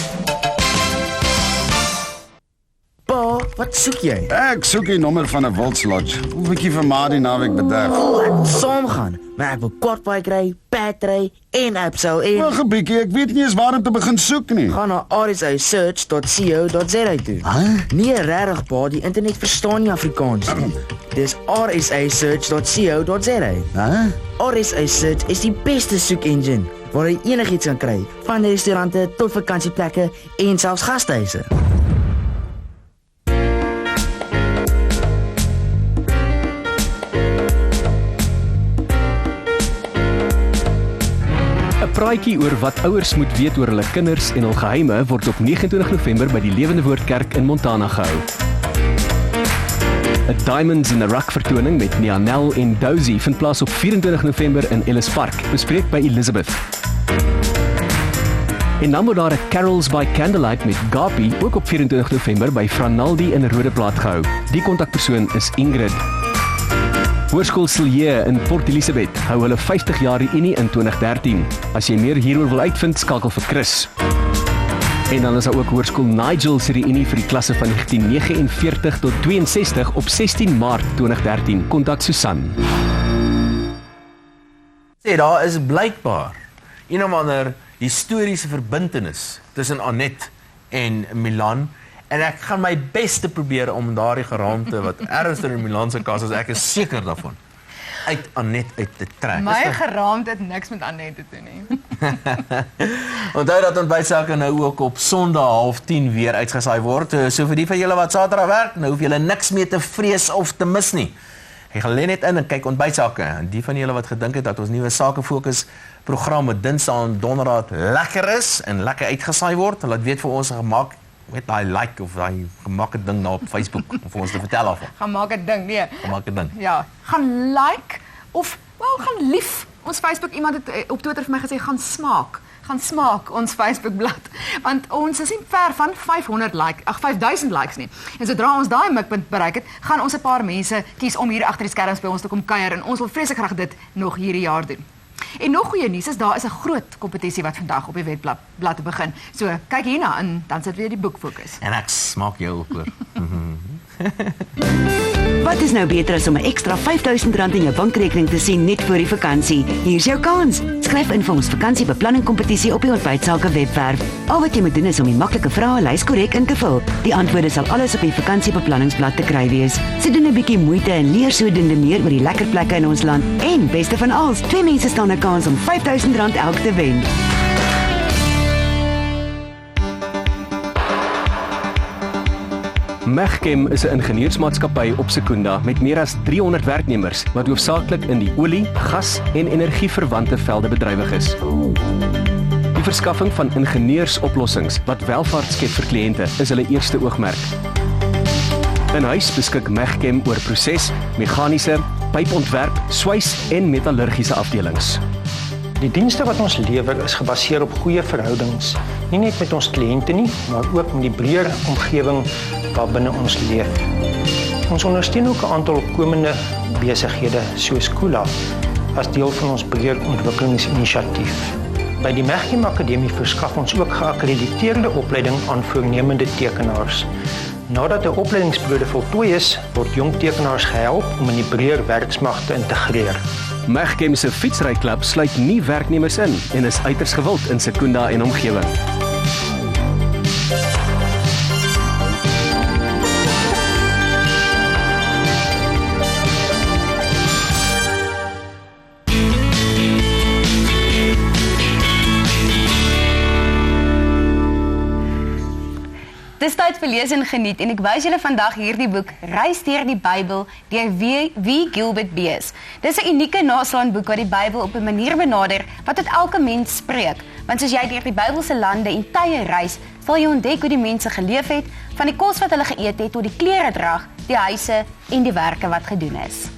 Pa, wat soek jy? Ek soek die nommer van 'n Volkslodge. Hoe 'n bietjie vir ma die naweek bederf. Laat saamgaan. Maar ek wil kortbike ry, padry en Absel en... Wag 'n bietjie, ek weet nie eens waar om te begin soek nie. Gaan na rsasearch.co.za toe. Nee, regtig pa, die internet verstaan nie Afrikaans nie. Dis rsasearch.co.za. RSA Search is die beste soek engine waar jy enigiets kan kry, van restaurante tot vakansieplekke en selfs gastehuise. praatjie oor wat ouers moet weet oor hulle kinders en hul geheime word op 29 November by die Lewende Woord Kerk in Montana gehou. 'n Diamonds in the Rock vertoning met Nianel en Dozy vind plaas op 24 November in Ellis Park, bespreek by Elizabeth. En dan word daar 'n Carols by Candlelight met Gapi ook op 24 November by Franaldi in Rodeplaat gehou. Die kontakpersoon is Ingrid. Hoërskool Silje in Port Elizabeth hou hulle 50 jaar reunie in 2013. As jy meer hieroor wil uitvind, skakel vir Chris. En dan is daar ook Hoërskool Nigel se reunie vir die klasse van 1949 tot 62 op 16 Maart 2013. Kontak Susan. Sê, daar is blykbaar een of ander historiese verbintenis tussen Annette en Milan, en ek gaan my bes te probeer om daardie geraamte wat ernstig in Milan se kas is, ek is seker daarvan, uit Annette uit te trek. My geraamte het niks met Annette te doen nie. Onthou dat ontbytsake nou ook op Sondag 9:30 weer uitgesaai word. So vir die van julle wat Saterdag werk, nou hoef julle niks meer te vrees of te mis nie. Jy gaan lê net in en kyk ontbytsake. En die van julle wat gedink het dat ons nuwe Sakefokus program met Dinsdag en Donderdag lekker is en lekker uitgesaai word, laat weet vir ons gemaak met daai like of daai gemaakte ding daar op Facebook om vir ons te vertel af. Gaan maak 'n ding, nee. Gemaak 'n ding. Ja, gaan like of wel gaan lief. Ons Facebook, iemand het op Twitter vir my gesê gaan smaak ons Facebookblad, want ons is nie ver van 5000 likes nie. En sodra ons daai mikpunt bereik het, gaan ons 'n paar mense kies om hier agter die skerms by ons te kom kuier en ons wil vreeslik graag dit nog hierdie jaar doen. En nog goeie nuus is daar is 'n groot kompetisie wat vandag op die webblad te begin. So kyk hierna en dan sit weer die boekfokus. En ek smaak jou ook hoor. Wat is nou beter as om 'n ekstra R5000 in jou bankrekening te sien net voor die vakansie? Hier's jou kans. Skryf in vir ons vakansiebeplanning kompetisie op die Ontbytsake webwerf. Al wat jy moet doen is om die maklike vraelys korrek in te vul. Die antwoorde sal alles op die vakansiebeplanningsblad te kry wees. So doen 'n bietjie moeite en leer sodoende meer oor die lekker plekke in ons land. En beste van alles, 2 mense staan 'n kans om R5000 elk te wen. Mechchem is 'n ingenieursmaatskappy op Secunda met meer as 300 werknemers wat hoofsaaklik in die olie, gas en energieverwante velde bedrywig is. Die verskaffing van ingenieursoplossings wat welvaart skep vir kliënte is hulle eerste oogmerk. In huis beskik Mechchem oor proses, meganiese, pypontwerp, swys en metallurgiese afdelings. Die dienste wat ons lewer is gebaseer op goeie verhoudings, nie net met ons kliënte nie, maar ook met die breër omgewing waarbinne ons leef. Ons ondersteun ook 'n aantal opkomende besighede soos Kula as deel van ons breër ontwikkelingsinisiatief. By die Mechchem Akademie verskaf ons ook geakkrediteerde opleiding aan voornemende tekenaars. Nadat die opleidingsperiode voltooi is, word jong tekenaars gehelp om in die breër werksmag te integreer. Mechchem se fietsryklub sluit nie werknemers in en is uiters gewild in Secunda en omgewing. Dis tyd vir lees en geniet en ek wys julle vandag hierdie boek Reis deur die Bybel deur V. Gilbert Bees. Dis 'n unieke naslaanboek wat die Bybel op 'n manier benader wat tot elke mens spreek. Want soos jy deur die Bybelse lande en tye reis, sal jy ontdek hoe die mense geleef het, van die kos wat hulle geëet het tot die klere drag, die huise en die werke wat gedoen is.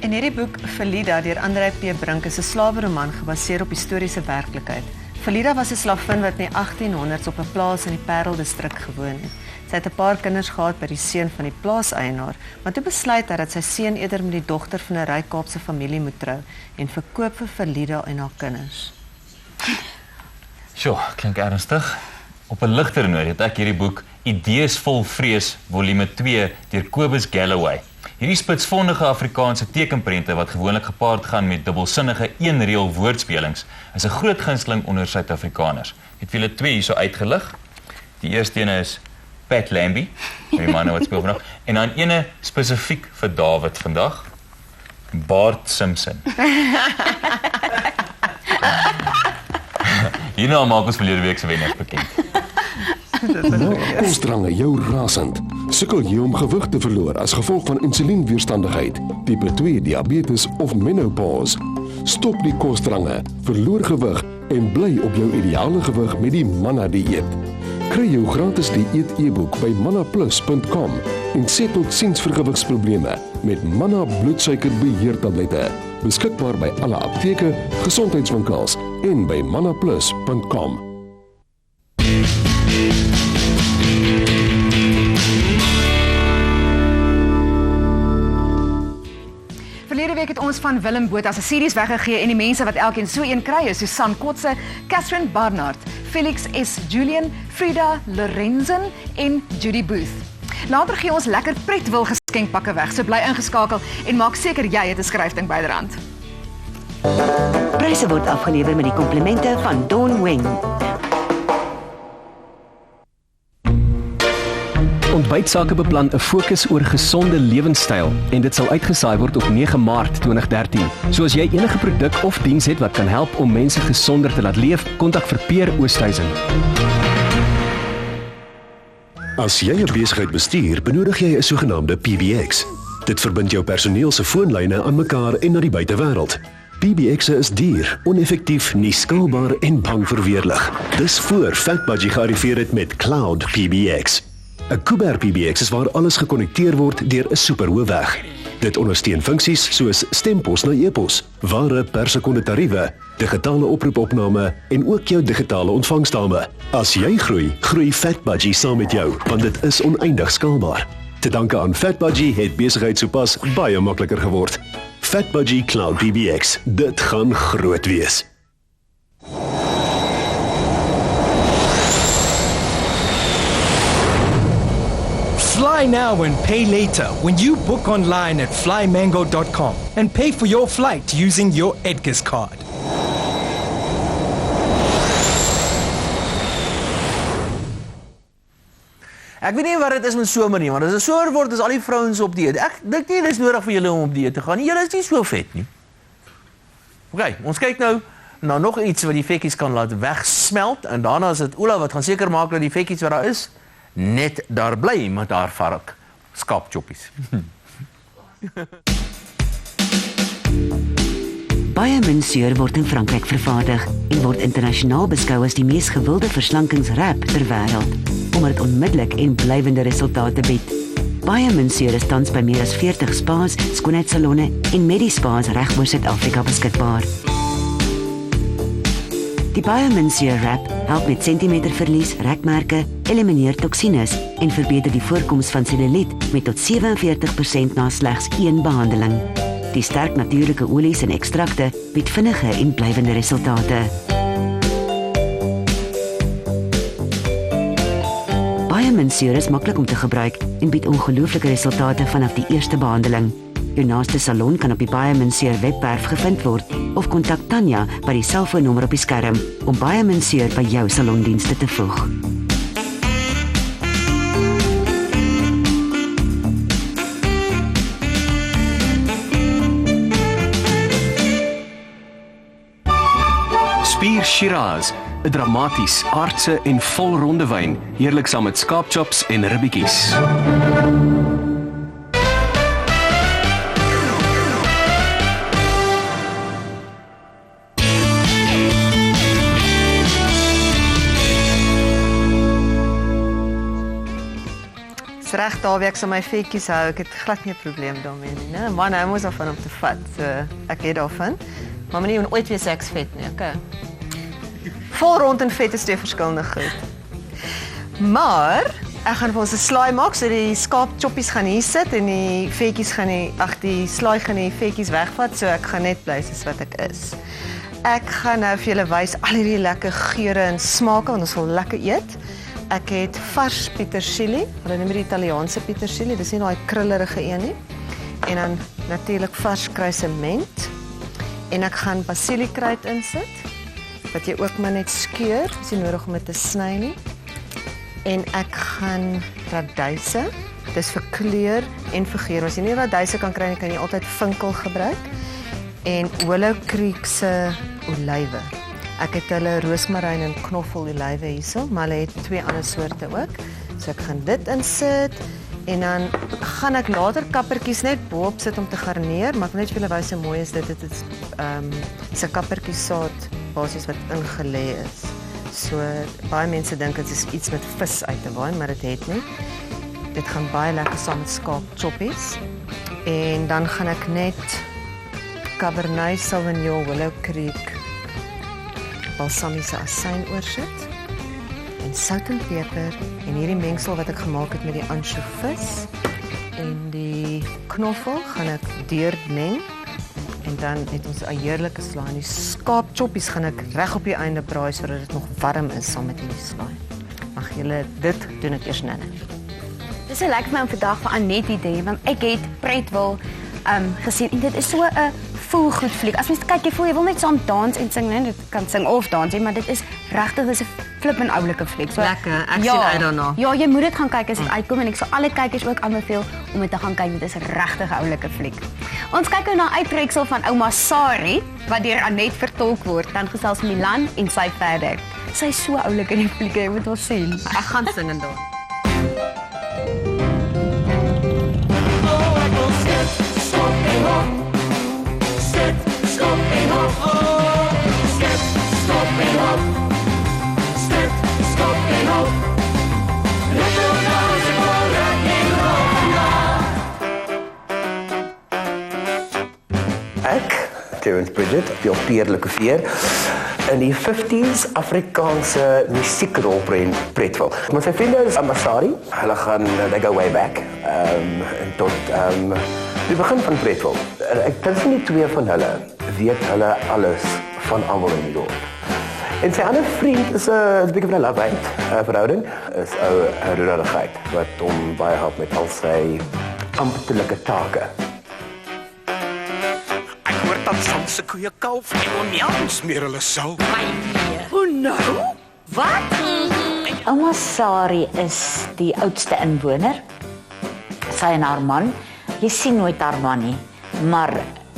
En hierdie boek Felida deur Andrei P. Brink is 'n slaweroman gebaseer op historiese werklikheid. Felida was 'n slavin wat in die 1800s op 'n plaas in die Parel-distrik gewoon het. Sy het 'n paar kinders gehad by die seun van die plaaseienaar, maar toe besluit hy dat sy seun eerder met die dogter van 'n ryk Kaapse familie moet trou en verkoop vir Felida en haar kinders. Sjoe, klink ernstig. Op 'n ligter noot het ek hierdie boek Idees vol Vrees volume 2 deur Kobus Galloway. Hierdie spitsvondige Afrikaanse tekenprente wat gewoonlik gepaard gaan met dubbelsinnige eenreel woordspelings is 'n groot gunsteling onder Suid-Afrikaners. Ek het julle 2 hierso uitgelig. Die eerste een is Pat Lambie, die man wat speel vandag, en dan ene spesifiek vir David vandag, Bart Simpson. Hierna maak ons verlede week se wenners bekend. Ons drange jou rasend. Sukkel jy om gewig te verloor as gevolg van insulienweerstandigheid, tipe 2 diabetes of menopause? Stop die kosdrange, verloor gewig en bly op jou ideale gewig met die Manna dieet. Kry jou gratis dieet e-boek by mannaplus.com en sê tot siens vir gewigsprobleme met Manna bloedsuikerbeheertablette. Beskikbaar by alle apteke, gesondheidswinkels en by mannaplus.com. Verlede week het ons van Willem Botha se series weggegee en die mense wat elkeen so een kry is Susan Kotse, Catherine Barnard, Felix S. Julian, Frida Lorenzen en Judy Booth. Later gee ons lekker pretwil geskenkpakke weg, so bly ingeskakel en maak seker jy het 'n skryfding byderhand. Pryse word afgelewer met die komplimente van Dawn Wing. Ontbytsake beplan 'n fokus oor gesonde lewenstyl en dit sal uitgesaai word op 9 Maart 2013. So as jy enige produk of diens het wat kan help om mense gesonder te laat leef, kontak vir Peer Oosthuizen. As jy 'n besigheid bestuur, benodig jy 'n sogenaamde PBX. Dit verbind jou personeel se foonlyne aan mekaar en na die buitewêreld. PBX'e is duur, oneffektief, nie skaalbaar en bang vir weerlig. Dis voor FatBudgie gearriveer het met Cloud PBX. 'n Kuber PBX is waar alles gekonnekteer word deur 'n superhoë weg. Dit ondersteun funksies soos stempos na e-pos, ware per sekonde tariewe, digitale oproepopname en ook jou digitale ontvangstame. As jy groei, groei FatBudgie saam met jou, want dit is oneindig skaalbaar. Te danke aan FatBudgie het besigheid sopas baie makliker geword. FatBudgie Cloud PBX, dit gaan groot wees. Fly now and pay later when you book online at flymango.com and pay for your flight using your Edgar's card. Ek weet nie wat dit is met somer nie, want as dit somer word, is al die vrouens op dieet. Ek dink nie dit is nodig vir julle om op dieet te gaan nie. Julle is nie so vet nie. OK, ons kyk nou na nog iets wat die vetjies kan laat wegsmelt en daarna is dit Ola wat gaan seker maak dat die vetjies wat daar is net daar bly met haar vark skaapchoppies. Baie mensuur word in Frankryk vervaardig en word internasionaal beskou as die mees gewilde verslankingsrap ter wêreld, omdat dit onmiddellik en blywende resultate bied. Baie mensuur is tans by meer as 40 spas, skoonheidssalonne en medispas reg oor Suid-Afrika beskikbaar. Die Biomensure Wrap help met sentimeterverlies, rekmerke, elimineer toksines en verbeter die voorkoms van selluliet met tot 47% na slegs 1 behandeling. Die sterk natuurlike olies en ekstrakte bied vinnige en blywende resultate. Biomensure is maklik om te gebruik en bied ongelooflike resultate vanaf die eerste behandeling. Jou naaste salon kan op die Biomensure webwerf gevind word of kontak Tanya by die selfoonnommer op die skerm om Biomensure by jou salondienste te voeg. Spier Shiraz, 'n dramaties, aardse en volronde wyn, heerlik saam met skaapchops en ribbetjies. Reg daar wie ek sal my vetjies hou, ek het glad nie 'n probleem daarmee nie, né? Man, hy moes daarvan om te vat. So ek het daarvan. Maar moenie ooit weer seks vet nie, okay? Vol rond en vet is twee verskillende goed. Maar ek gaan vir ons 'n slaai maak, so die skaapchoppies gaan hier sit en die vetjies gaan die slaai gaan die vetjies wegvat, so ek gaan net bly soos wat ek is. Ek gaan nou vir julle wys al hierdie lekker geure en smake want ons wil lekker eet. Ek het vars petersilie, hulle noem dit Italiaanse petersilie, dis nie daai krullerige een nie. En dan natuurlik vars kruisement. En ek gaan basiliekruid insit, wat jy ook maar net skeur, is nie nodig om dit te sny nie. En ek gaan radyse, dis vir kleur en vir geur. As jy nie radyse kan kry nie, kan jy altyd vinkel gebruik. En Willow Creek se olywe. Ek het hulle roosmaryn en knoffel olywe hierso, maar hulle het twee ander soorte ook. So ek gaan dit insit En dan gaan ek later kappertjies net bo-op sit om te garneer, maar ek wil net vir julle wys hoe mooi is dit. Dit is dis 'n kappertjiesaad basies wat ingelê is. So baie mense dink dit is iets met vis uit te waai, maar dit het nie. Dit gaan baie lekker saam met skaap choppies. En dan gaan ek net Cabernet Sauvignon Willow Creek balsamiese asyn oorsit. En sout en peper en hierdie mengsel wat ek gemaak het met die ansjovis en die knoffel gaan ek deurmeng en dan het ons 'n heerlike slaai. En die skaapchoppies gaan ek reg op die einde braai sodat dit nog warm is saam met die slaai. Mag julle dit doen ek eers nou. Dis lekker vir my om vandag vir Anet die te hê, want ek het Pratwell gesien en dit is so 'n voelgoed fliek. As mens kyk, jy wil net saam dans en sing, nee, dit kan sing of dans, maar dit is regtig dis 'n flippend oulike fliek. So lekker, ek sien uit daarna. Ja, jy moet dit gaan kyk as dit uitkom en ek sal alle kykers ook aanbeveel om dit te gaan kyk. Dit is regtig 'n oulike fliek. Ons kyk nou na uittreksel van Ouma Sari wat deur Anet vertolk word. Dan gesels Milan en sy verder. Sy is so oulik in die fliek, jy moet wel sien. Ek gaan sing en dans. Ek, Terence Bridget, speel Pierre Le Couvier in die 50s Afrikaanse musiekrol Pratwell. Maar sy vriende is Ouma Sari. Hulle gaan, they go way back. Tot die begin van Pratwell. Ek dink nie twee van hulle weet hulle alles van almal in die dorp. En sy ander vriend is 'n bietjie van 'n love-hate verhouding. Is ou Rodeligheid wat hom baie help met al sy amptelike take. Dat Sanse koeie kalf en onions meer hulle sou. Hoe nou? Wat? Ouma Sari is die oudste inwoner. Sy en haar man. Jy sien nooit haar man nie, maar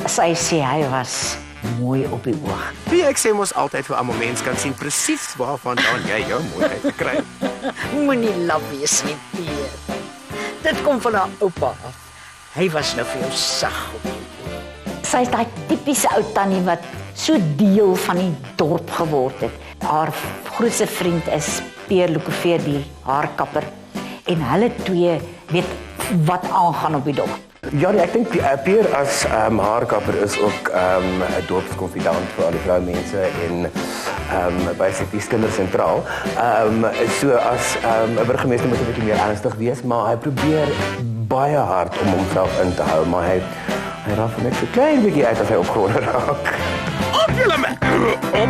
sy sê hy was mooi op die oog. Ek sê mos altyd vir almal mense kan sien presies waarvan dan jy jou mooiheid kry. Moenie laf wees nie, Pier. Dit kom van haar oupa af. Hy was nou vir jou sag op die oog. Sy is daai tipiese ou tannie wat so deel van die dorp geword het. Haar grootste vriend is Pierre Le Couvier, die haarkapper. En hulle twee weet wat aangaan op die dorp. Ja, ek dink Pierre as haarkapper is ook 'n dorpskonfidant vir al die vroumense en basically kinders sentraal. So as 'n burgemeester moet 'n bietjie meer ernstig wees, maar hy probeer baie hard om homself in te hou, maar hy raak net so klein bietjie uit as hy opgewonde raak. Op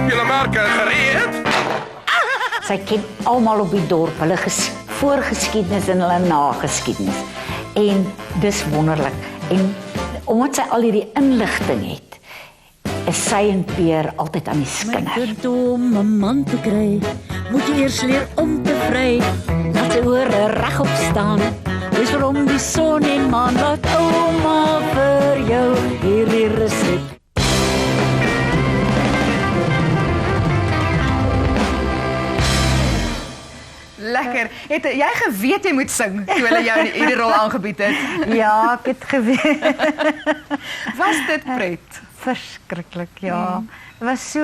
julle merke gereed? Sy ken almal op die dorp, hulle voorgeskiedenis en hulle nageskiedenis. En dis wonderlik. En omdat sy al hierdie inligting het, is sy en Pierre altyd aan die skinder. Om 'n man te kry, moet jy eers leer om te vry. Laat sy ore regop staan. Wees vir hom die son en maan, laat ouma vir jou hierdie resep. Lekker. Het jy geweet jy moet sing toe hulle jou hierdie rol aangebied het? Ja, ek het geweet. Was dit pret? Verskriklik, ja. Dit was so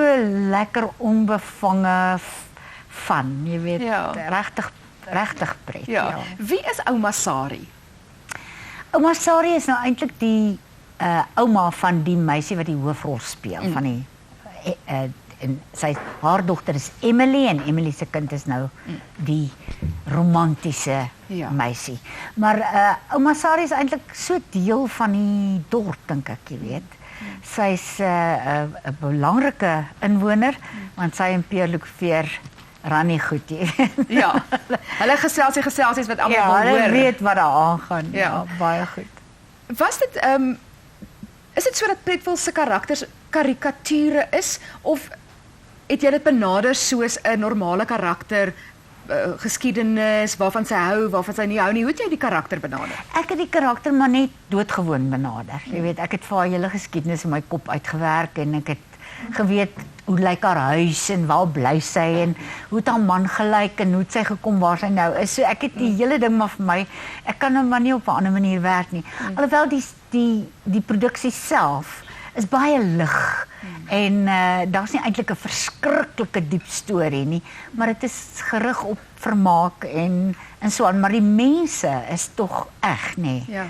lekker onbevange van, jy weet, ja. regtig pret. Ja. Ja. Wie is Ouma Sari? Ouma Sari is nou eintlik die ouma van die meisie wat die hoofrol speel van die en haar dogter is Emily en Emily se kind is nou die romantiese meisie. Maar Ouma Sari is eintlik so deel van die dorp, dink ek, jy weet. Sy's 'n belangrike inwoner want sy en Pierre Le Couvier ran nie goed nie. Ja. Hulle geselsies wat almal wil hoor. Hulle weet wat daar aangaan. Ja, baie goed. Was dit is dit so dat Pratwell se karakters karikature is of het jy dit benader soos 'n normale karakter geskiedenis waarvan sy hou, waarvan sy nie hou nie? Hoe het jy die karakter benader? Ek het die karakter maar net doodgewoon benader. Jy weet, ek het vir haar hele geskiedenis in my kop uitgewerk en ek het geweet hoe lyk haar huis en waar bly sy en hoe het haar man gelyk en hoe het sy gekom waar sy nou is. So ek het die hele ding maar vir my, ek kan nou maar nie op 'n ander manier werk nie. Alhoewel die produksie self is baie lig en daar's nie eintlik 'n verskriklike diep storie nie, maar dit is gerig op vermaak en so aan, maar die mense is tog eg, nê. Ja.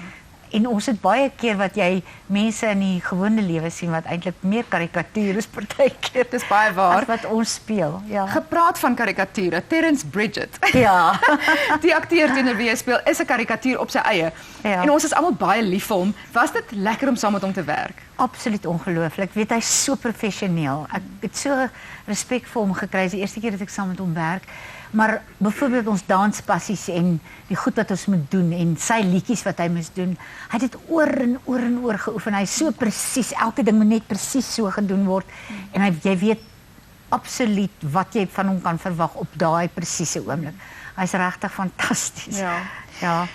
En ons het baie keer wat jy mense in die gewone lewe sien wat eintlik meer karikatuur is partykeer. Dis baie waar. As wat ons speel. Ja. Gepraat van karikature, Terence Bridget. Ja. Die akteur teenoor wie hy speel is 'n karikatuur op sy eie. Ja. En ons is almal baie lief vir hom. Was dit lekker om saam met hom te werk? Absoluut ongelooflik. Weet hy so professioneel. Ek het so respek vir hom gekry. Dis die eerste keer dat ek saam met hom werk. Maar byvoorbeeld ons danspassies en die goed wat ons moet doen en sy liedjies wat hy moes doen, hy het dit oor en oor geoefen. Hy is so presies, elke ding moet net presies so gedoen word en jy weet absoluut wat jy van hom kan verwag op daai presiese oomblik. Hy's regtig fantasties. Ja.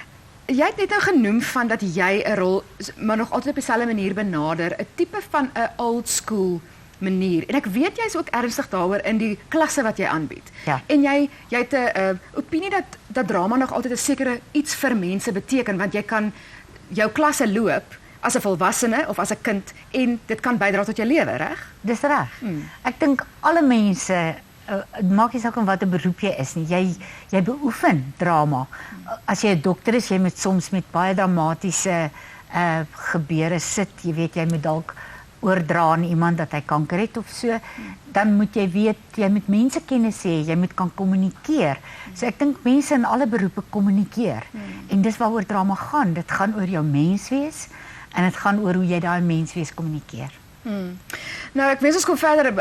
Jy het net nou genoem van dat jy 'n rol maar nog altyd op dieselfde manier benader, 'n tipe van 'n old school manier. En ek weet jy is ook ernstig daaroor in die klasse wat jy aanbied. Ja. En jy het 'n opinie dat drama nog altyd 'n sekere iets vir mense beteken, want jy kan jou klasse loop as 'n volwassene of as 'n kind en dit kan bydra tot jou lewe, reg? Dis reg. Ek dink alle mense, het maak nie saak om wat 'n beroep jy is nie. Jy beoefen drama. As jy 'n dokter is, jy moet soms met baie dramatiese gebeure sit. Jy weet jy moet dalk oordra aan iemand dat hy kanker het of so, dan moet jy weet, jy moet mense kennis hê, jy moet kan kommunikeer. So ek dink mense in alle beroepe kommunikeer. En dis waaroor drama gaan. Dit gaan oor jou menswees en dit gaan oor hoe jy daai menswees kommunikeer. Nou ek wens ons kon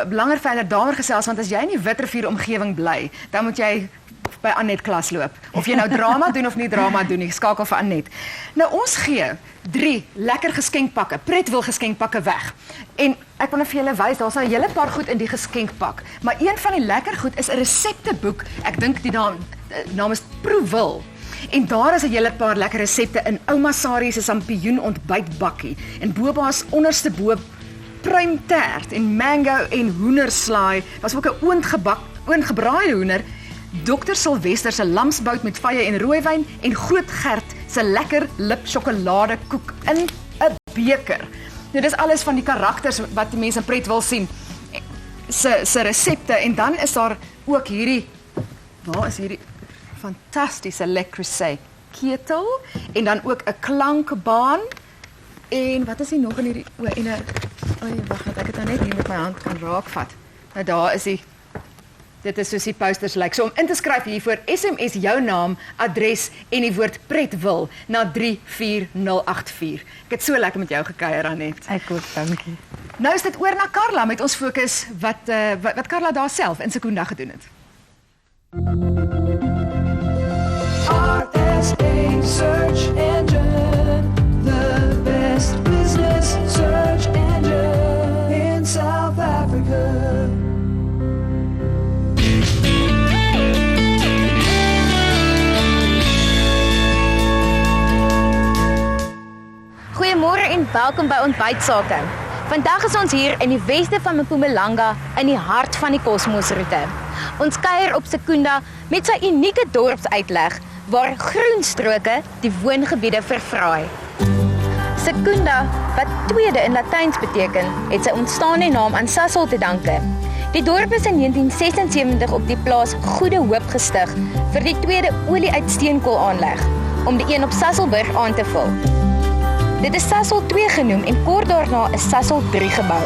langer verder daaroor gesels, want as jy in die Witrifuur omgewing bly, dan moet jy by Annette klas loop. Of jy nou drama doen of nie drama doen nie, skakel vir Annette. Nou ons gee 3 lekker geskenkpakke, Pretwil geskenkpakke weg. En ek wil net vir julle wys, daar's 'n hele paar goed in die geskenkpak. Maar een van die lekker goed is 'n resepteboek. Ek dink die naam is Proewil. En daar is 'n hele paar lekker resepte in Ouma Sarie se sampioen ontbytbakkie. En boba's onderste bo pruimtert en mango en hoenderslaai. Was ook 'n oongebraaide hoender. Dr. Sylvester se lamsbout met vye en rooiwyn en Groot Gert se lekker lip sjokoladekoek in 'n beker. Nou dis alles van die karakters wat die mense in Pretwil sien. Se resepte en dan is daar ook hierdie fantastiese Le Creuset ketel en dan ook 'n klankbaan en wat is hier nog in hierdie wag, ek het nou net hier met my hand kan raakvat. Nou daar is die dit is soos die posters lyk. So om in te skryf hiervoor, SMS jou naam, adres en die woord Pretwil na 34084. Ek het so lekker met jou gekuier, Annette. Ek ook, dankie. Nou is dit oor na Carla met ons fokus wat Carla daar self in Secunda gedoen het. RSA Search Engine, the best business search engine in South Africa. Goeiemôre en welkom by Ontbytsake. Vandag is ons hier in die weste van Mpumalanga in die hart van die Kosmosroete. Ons kuier op Secunda met sy unieke dorpsuitleg waar groenstroke die woongebiede verfraai. Secunda, wat tweede in Latyns beteken, het sy ontstaande naam aan Sasol te danke. Die dorp is in 1976 op die plaas Goede Hoop gestig vir die tweede olie uit steenkool aanleg om die een op Sasolburg aan te vul. Dit is Sasol 2 genoem en kort daarna is Sasol 3 gebou.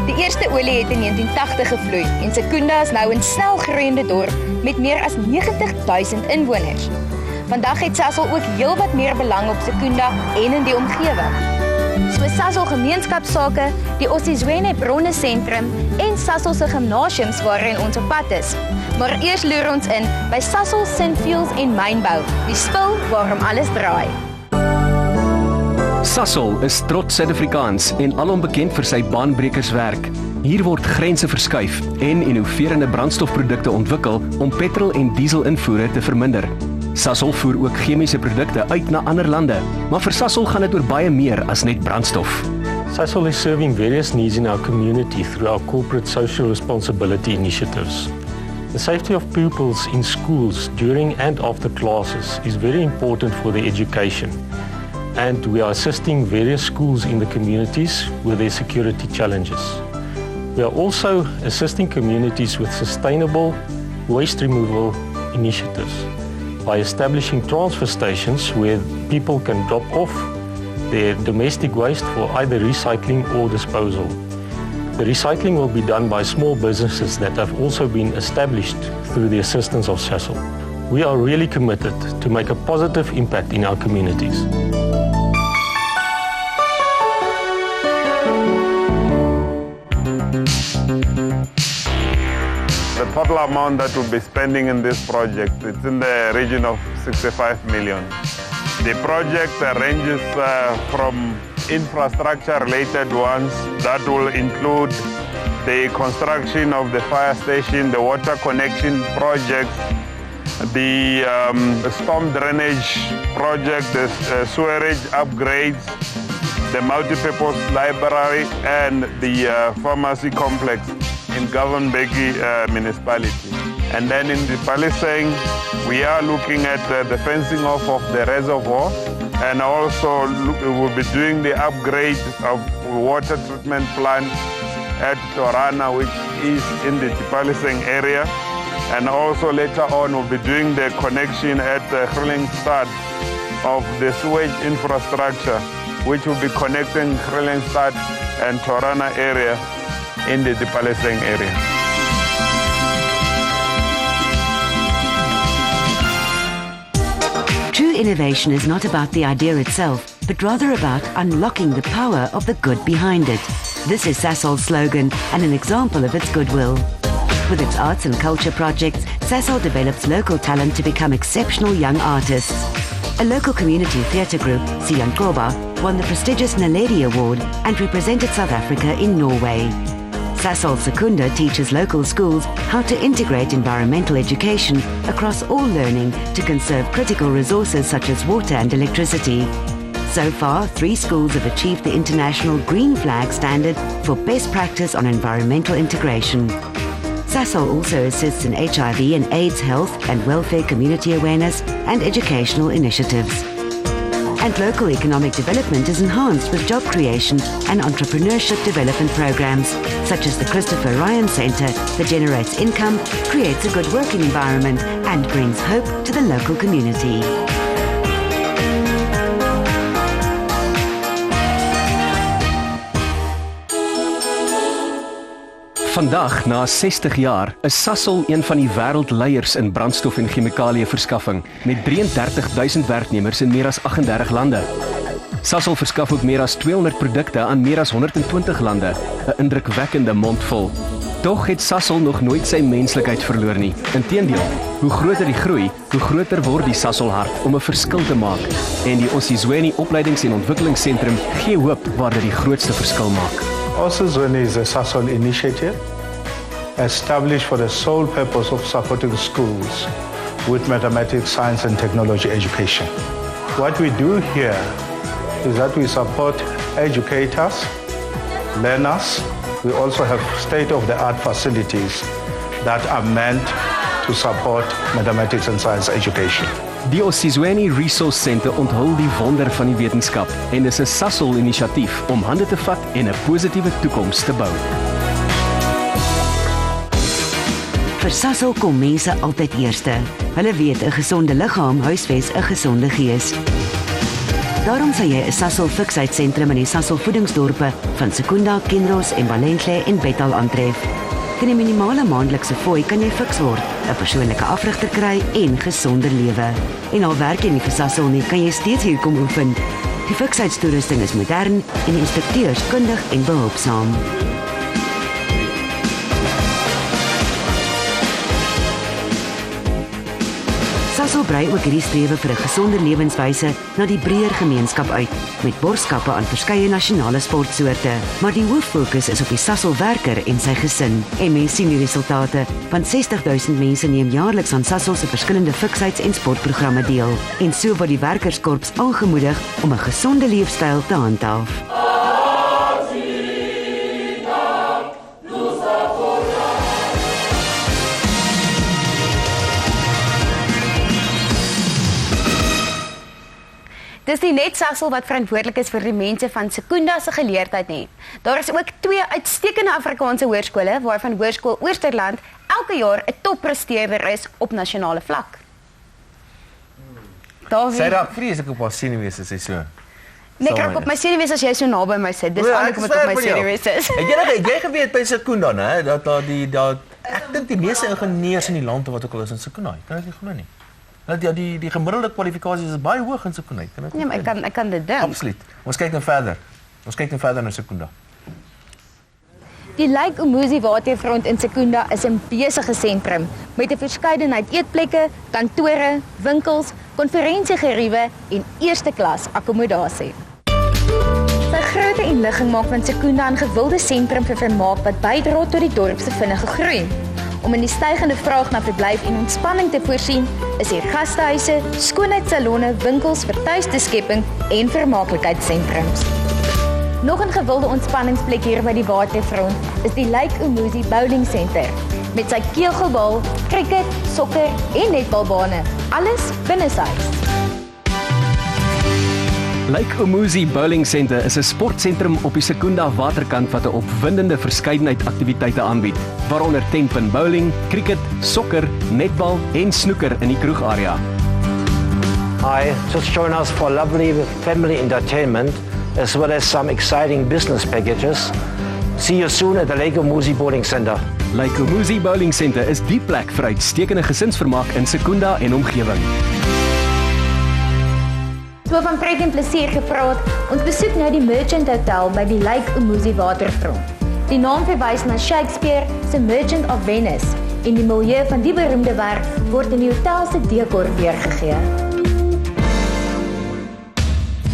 Die eerste olie het in 1980 gevloei en Secunda is nou 'n snel groeiende dorp met meer as 90,000 inwoners. Vandag het Sasol ook heelwat meer belang op Secunda en in die omgewing. So Sasol gemeenskapsake, die Osizwene Bronne Sentrum en Sasol se gimnasiums waarin ons op pad is. Maar eers loer ons in by Sasol Sintfuels en Mynbou, die spil waarom alles draai. Sasol is trots Suid-Afrikaans en alom bekend vir sy baanbrekerswerk. Hier word grense verskuif en innoverende brandstofprodukte ontwikkel om petrol en dieselinvoere te verminder. Sasol voer ook chemiese produkte uit na ander lande, maar vir Sasol gaan dit oor baie meer as net brandstof. Sasol is serving various needs in our community through our corporate social responsibility initiatives. The safety of pupils in schools during and after classes is very important for their education, and we are assisting various schools in the communities with their security challenges. We are also assisting communities with sustainable waste removal initiatives by establishing transfer stations where people can drop off their domestic waste for either recycling or disposal. The recycling will be done by small businesses that have also been established through the assistance of Sasol. We are really committed to make a positive impact in our communities. The total amount that we'll be spending in this project, it's in the region of 65 million. The project ranges from infrastructure-related ones that will include the construction of the fire station, the water connection project, the storm drainage project, the sewerage upgrades, the multipurpose library, and the pharmacy complex in Govan-Beki municipality. And then in the Palisang, we are looking at the fencing off of the reservoir, and also we will be doing the upgrade of water treatment plant at Torana, which is in the Palisang area. And also later on, we'll be doing the connection at Grillingstad of the sewage infrastructure, which will be connecting Grillingstad and Torana area in the Palisang area. True innovation is not about the idea itself, but rather about unlocking the power of the good behind it. This is Sasol's slogan and an example of its goodwill. With its arts and culture projects, Sasol develops local talent to become exceptional young artists. A local community theatre group, Siyankoba, won the prestigious Naledi Award and represented South Africa in Norway. Sasol Secunda teaches local schools how to integrate environmental education across all learning to conserve critical resources such as water and electricity. So far, 3 schools have achieved the international Green Flag standard for best practice on environmental integration. Sasol also assists in HIV and AIDS health and welfare community awareness and educational initiatives. And local economic development is enhanced with job creation and entrepreneurship development programs, such as the Christopher Ryan Centre that generates income, creates a good working environment, and brings hope to the local community. Vandag, na 60 jaar, is Sasol een van die wêreldleiers in brandstof en chemikalieverskaffing met 33,000 werknemers in meer as 38 lande. Sasol verskaf ook meer as 200 produkte aan meer as 120 lande, 'n indrukwekkende mond vol. Tog het Sasol nog nooit sy menslikheid verloor nie. Inteendeel, hoe groter die groei, hoe groter word die Sasol hart om 'n verskil te maak. En die Osizweni Opleidings- en Ontwikkelingsentrum gee hoop waar dit die grootste verskil maak. Osizweni is a Sasol initiative established for the sole purpose of supporting schools with mathematics, science and technology education. What we do here is that we support educators, learners. We also have state-of-the-art facilities that are meant to support mathematics and science education. Die Osizweni Resource Center onthul die wonder van die wetenskap en is 'n Sasol-inisiatief om hande te vat en 'n positiewe toekoms te bou. Vir Sasol kom mense altyd eerste. Hulle weet 'n gesonde liggaam huisves 'n gesonde gees. Daarom sal jy 'n Sasol fiksheidsentrum in die Sasol voedingsdorpe van Secunda, Kinross en Balenhle en Bethal aantref. Teen 'n minimale maandelikse fooi kan jy fiks word, 'n persoonlike afrigter kry en gesonder lewe. En al werk jy nie vir Sasol nie, kan jy steeds hier kom oefen. Die fiksheidstoerusting is modern en die instrukteurs kundig en behulpsaam. Sasol brei ook hierdie strewe vir 'n gesonder lewenswyse na die breër gemeenskap uit, met borgskappe aan verskeie nasionale sportsoorte. Maar die hooffokus is op die Sasol werker en sy gesin. En mense sien die resultate, want 60,000 mense neem jaarliks aan Sasol se verskillende fiksheids- en sportprogramme deel. En so word die werkerskorps aangemoedig om 'n gesonde leefstyl te handhaaf. Dis nie net Sasol wat verantwoordelik is vir die mense van Secunda se geleerdheid nie. Daar is ook 2 uitstekende Afrikaanse hoërskole waarvan Hoërskool Oosterland elke jaar 'n toppresteerder is op nasionale vlak. Sy raak vreeslik op haar senuwees as sy so. Nee, ek raak op my senuwees as jy so naby my sit. Dis al ek wat op my senuwees is. Het jy geweet by Secunda, né, dat daar ek dink die meeste ingenieurs in die land wat ook al is in Secunda. Kan dit nie glo nie. Dat die gemiddelde kwalifikasies is baie hoog in Secunda. Nee, maar ek kan dit dink. Absoluut. Ons kyk nou verder na Secunda. Die Lake Umuzi waterfront in Secunda is 'n besige sentrum met 'n verskeidenheid eetplekke, kantore, winkels, konferensiegeriewe en eerste klas akkommodasie. Sy grootte en ligging maak van Secunda 'n gewilde sentrum vir vermaak wat bydra tot die dorp se vinnige groei. Om in die stygende vraag na verblyf en ontspanning te voorsien, is hier gastehuise, skoonheidssalonne, winkels vir tuiste-skepping en vermaaklikheidssentrums. Nog 'n gewilde ontspanningsplek hier by die waterfront is die Lake Umuzi Bowling Center met sy kegelbal, cricket, sokker en netbalbane, alles binneshuis. Lake Umuzi Bowling Center is 'n sportsentrum op die Secunda waterkant wat 'n opwindende verskeidenheid aktiwiteite aanbied, waaronder tentpin bowling, cricket, sokker, netbal en snooker in die kroegarea. Hi, just join us for lovely family entertainment as well as some exciting business packages. See you soon at the Lake Umuzi Bowling Center. Lake Umuzi Bowling Center is die plek vir uitstekende gesinsvermaak in Secunda en omgewing. So van pret en plesier gepraat, ons besoek nou die Merchant Hotel by die Lake Umuzi waterfront. Die naam verwys na Shakespeare se Merchant of Venice en die milieu van die beroemde werk word in die hotel se dekor weergegee.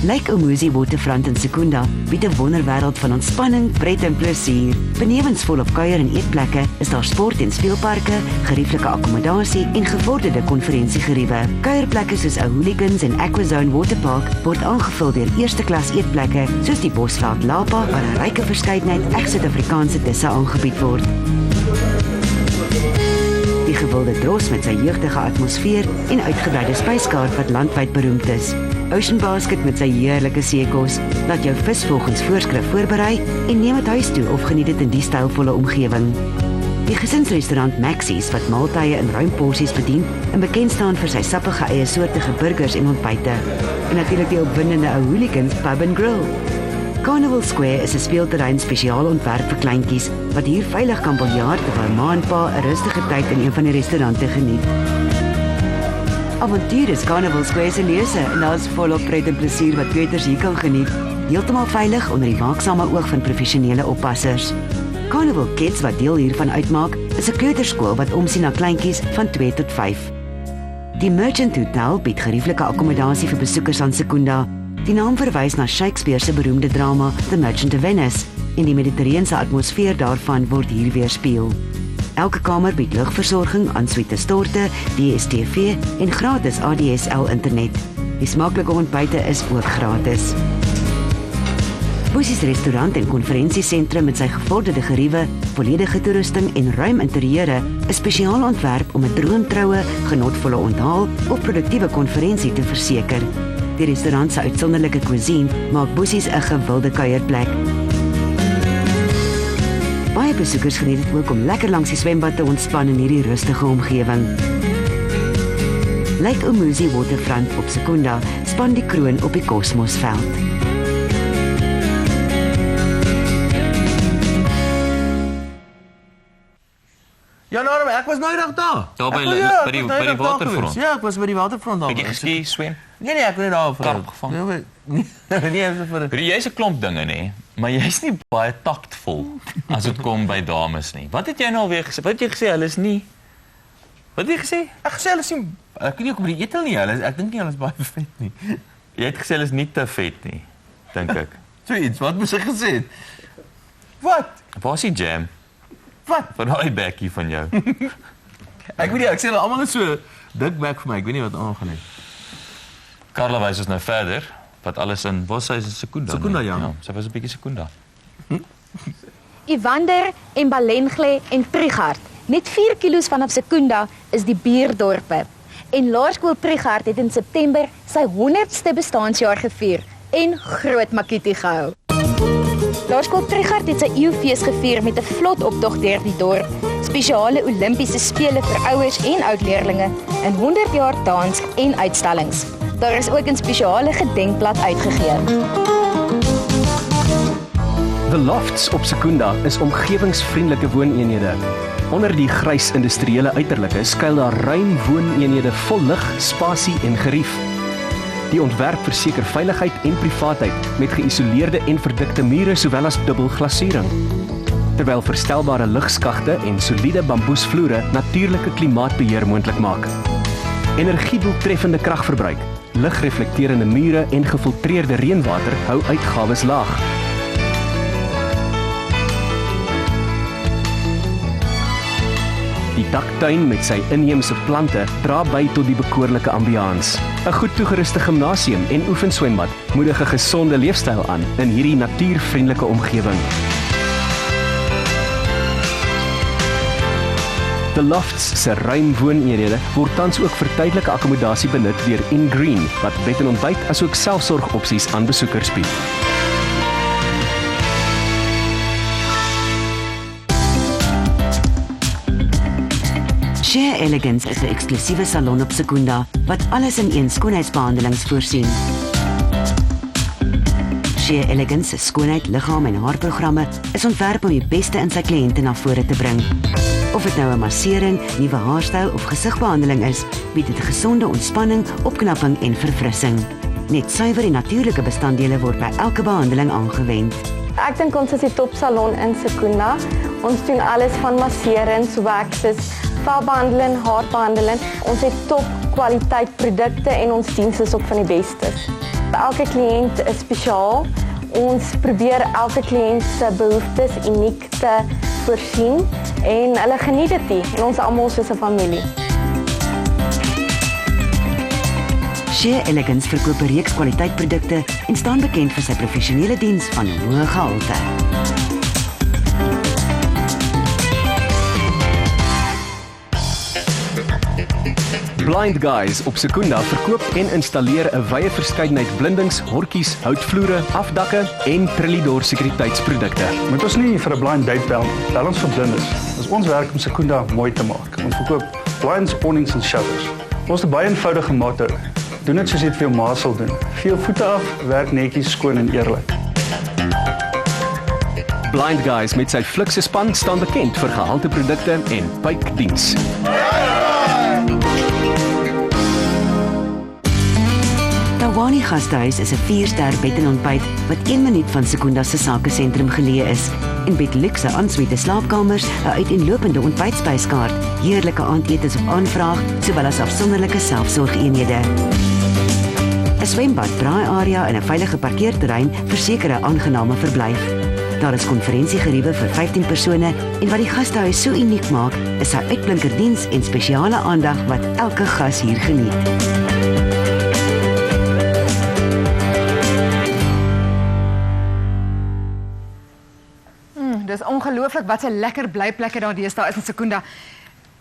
Lake Umuzi waterfront in Secunda bied 'n wonderwêreld van ontspanning, pret en plesier. Benewens volop kuier en eetplekke is daar sport- en speelparke, gerieflike akkommodasie en gevorderde konferensiegeriewe. Kuierplekke soos Hooligans en Aquazone Waterpark word aangevul deur eerste-klas eetplekke soos die Bosveld Lapa waar 'n ryke verskeidenheid Afrikaanse disse aangebied word. Die gewilde Dros met sy jeugdige atmosfeer en uitgebreide spyskaart wat landwyd beroemd is. Ocean Basket met sy heerlike seekos, laat jou vis volgens voorskrif voorberei en neem dit huis toe of geniet dit in die stylvolle omgewing. Die gesinsrestaurant Maxie's wat maaltye in ruim porsies bedien en bekend staan vir sy sappige eie soortige burgers en ontbyte. En natuurlik die opwindende Hooligans Pub and Grill. Carnival Square is 'n speelterrein spesiaal ontwerp vir kleintjies wat hier veilig kan biljart terwyl ma en pa 'n rustige tyd in een van die restaurante geniet. Avontuur is Carnival Square se lese en daar is volop pret en plesier wat kleuters hier kan geniet, heeltemal veilig onder die waaksame oog van professionele oppassers. Carnival Kids wat deel hiervan uitmaak, is 'n kleuterskool wat omsien na kleintjies van 2 tot 5. Die Merchant Hotel bied gerieflike akkommodasie vir besoekers aan Secunda. Die naam verwys na Shakespeare se beroemde drama The Merchant of Venice en die mediterrane atmosfeer daarvan word hier weerspieël. Elke kamer bied ligversorging, aansuite storte, DStv en gratis ADSL internet. Die smaaklike ontbyte is ook gratis. Bossie's restaurant en konferensiesentrum met sy gevorderde geriewe, volledige toerusting en ruim interieure is spesiaal ontwerp om 'n droomtroue, genotvolle onthaal of produktiewe konferensie te verseker. Die restaurant se uitsonderlike cuisine maak Bossie's 'n gewilde kuierplek. Baie besoekers geniet dit ook om lekker langs die swembad te ontspan in hierdie rustige omgewing. Lake Umuzi waterfront op Secunda span die kroon op die Kosmosveld. Ja, Norm, ek was nou nog daar. Daar by die waterfront. Ja, ek was by die waterfront daar. Bietjie geski swem. Nee, ek het net daar vir karp gevang. Nee, vir jy's 'n klomp dinge nê, maar jy's nie baie taktvol as dit kom by dames nie. Wat het jy nou alweer gesê? Wat het jy gesê? Hulle is nie. Wat het jy gesê? Ek gesê hulle is nie. Ek weet nie hoekom die etel nie. Ek dink nie hulle is baie vet nie. Jy het gesê hulle is nie te vet nie, dink ek. So iets, wat moes ek gesê het? Wat? Waar is die jam? Wat? Van daai bekkie van jou. Ek weet nie, ek sê hulle almal is so dik bek vir my. Ek weet nie wat aangaan nie. Carla wys ons nou verder wat alles in was sy Secunda. Secunda ja. Sy was 'n bietjie Secunda. Evander en Balengle en Trigard, net 4 kilos vanaf Secunda is die bierdorpe. En Laerskool Trichard het in September sy 100ste bestaanjaar gevier en groot makietie gehou. Laerskool Trichard het sy eeufees gevier met 'n vlot optog deur die dorp, spesiale Olimpiese spele vir ouers en oudleerlinge, en 100 jaar dans en uitstallings. Daar is ook 'n spesiale gedenkblad uitgegee. The Lofts op Secunda is omgewingsvriendelike wooneenhede. Onder die grys industriële uiterlike skuil daar ruim wooneenhede vol lig, spasie en gerief. Die ontwerp verseker veiligheid en privaatheid met geïsoleerde en verdikte mure sowel as dubbelglasuring. Terwyl verstelbare ligskagte en soliede bamboesvloere natuurlike klimaatbeheer moontlik maak. Energiedoeltreffende kragverbruik, ligreflekterende mure en gefiltreerde reënwater hou uitgawes laag. Die daktuin met sy inheemse plante dra by tot die bekoorlike ambiance. 'n Goed toegeruste gimnasium en oefenswembad moedig 'n gesonde leefstyl aan in hierdie natuurvriendelike omgewing. The Lofts se ruim wooneenhede word tans ook vir tydelike akkommodasie benut deur InGreen, wat bed en ontbyt asook selfsorgopsies aan besoekers bied. Share Elegance is 'n eksklusiewe salon op Secunda wat alles in een skoonheidsbehandelings voorsien. Share Elegance se skoonheid, liggaam en haarprogramme is ontwerp om die beste in sy kliënte na vore te bring. Of dit nou 'n massering, nuwe haarstyl of gesigbehandeling is, bied dit gesonde ontspanning, opknapping en verfrissing. Net suiwer en natuurlike bestanddele word by elke behandeling aangewend. Ek dink ons is die topsalon in Secunda. Ons doen alles van masserings, waxes, velbehandeling, haarbehandeling. Ons het top kwaliteit produkte en ons dienste is ook van die bestes. Elke kliënt is spesiaal. Ons probeer elke kliënt se behoeftes uniek te voorsien en hulle geniet dit en ons almal soos 'n familie. Share Elegance verkoop 'n reeks kwaliteitprodukte en staan bekend vir sy professionele diens van hoë gehalte. Blind Guys op Secunda verkoop en installeer 'n wye verskeidenheid blindings, hortjies, houtvloere, afdakke en Trellidor sekuriteitsprodukte. Moet ons nie vir 'n blind date bel ons vir blindes. Dis ons werk om Secunda mooi te maak. Ons verkoop blinds, awnings en shutters. Ons het 'n baie eenvoudige motto. Doen dit soos jy dit vir jou ma sal doen. Veel voete af, werk netjies, skoon en eerlik. Blind Guys met sy flikse span staan bekend vir gehalte produkte en pykdiens. Tawani Gasthuis is 'n 4-ster bed en ontbyt wat 1 minuut van Secunda se sakesentrum geleë is en bied luukse aansuite slaapkamers, 'n uiteenlopende ontbytspyskaart, heerlike aandete op aanvraag, sowel as afsonderlike selfsorgeenhede. 'n Swembad, braaiarea en 'n veilige parkeerterrein verseker 'n aangename verblyf. Daar is konferensiegeriewe vir 15 persone en wat die gastehuis so uniek maak, is sy uitblinkerdiens en spesiale aandag wat elke gas hier geniet. Dis ongelooflik wat 'n lekker blyplekke daar deesdae is in Secunda.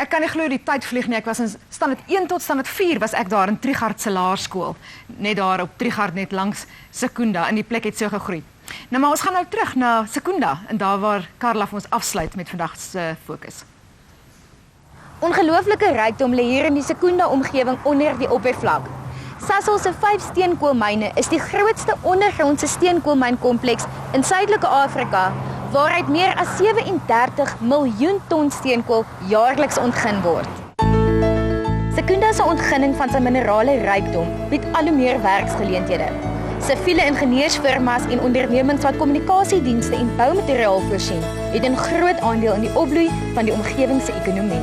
Ek kan nie glo die tyd vlieg nie. Ek was in standaard 1 tot standaard 4 was ek daar in Trichard se laerskool. Net daar op Trichard net langs Secunda en die plek het so gegroei. Nou maar ons gaan nou terug na Secunda en daar waar Karla vir ons afsluit met vandag se fokus. Ongelooflike rykdom lê hier in die Secunda omgewing onder die oppervlak. Sasol se 5 steenkoolmyne is die grootste ondergrondse steenkoolmynkompleks in Suidelike Afrika, waaruit meer as 37 miljoen ton steenkool jaarliks ontgin word. Secunda se ontginning van sy minerale rykdom bied al hoe meer werksgeleenthede. Siviele ingenieursfirmas en ondernemings wat kommunikasiedienste en boumateriaal voorsien, het 'n groot aandeel in die opbloei van die omgewing se ekonomie.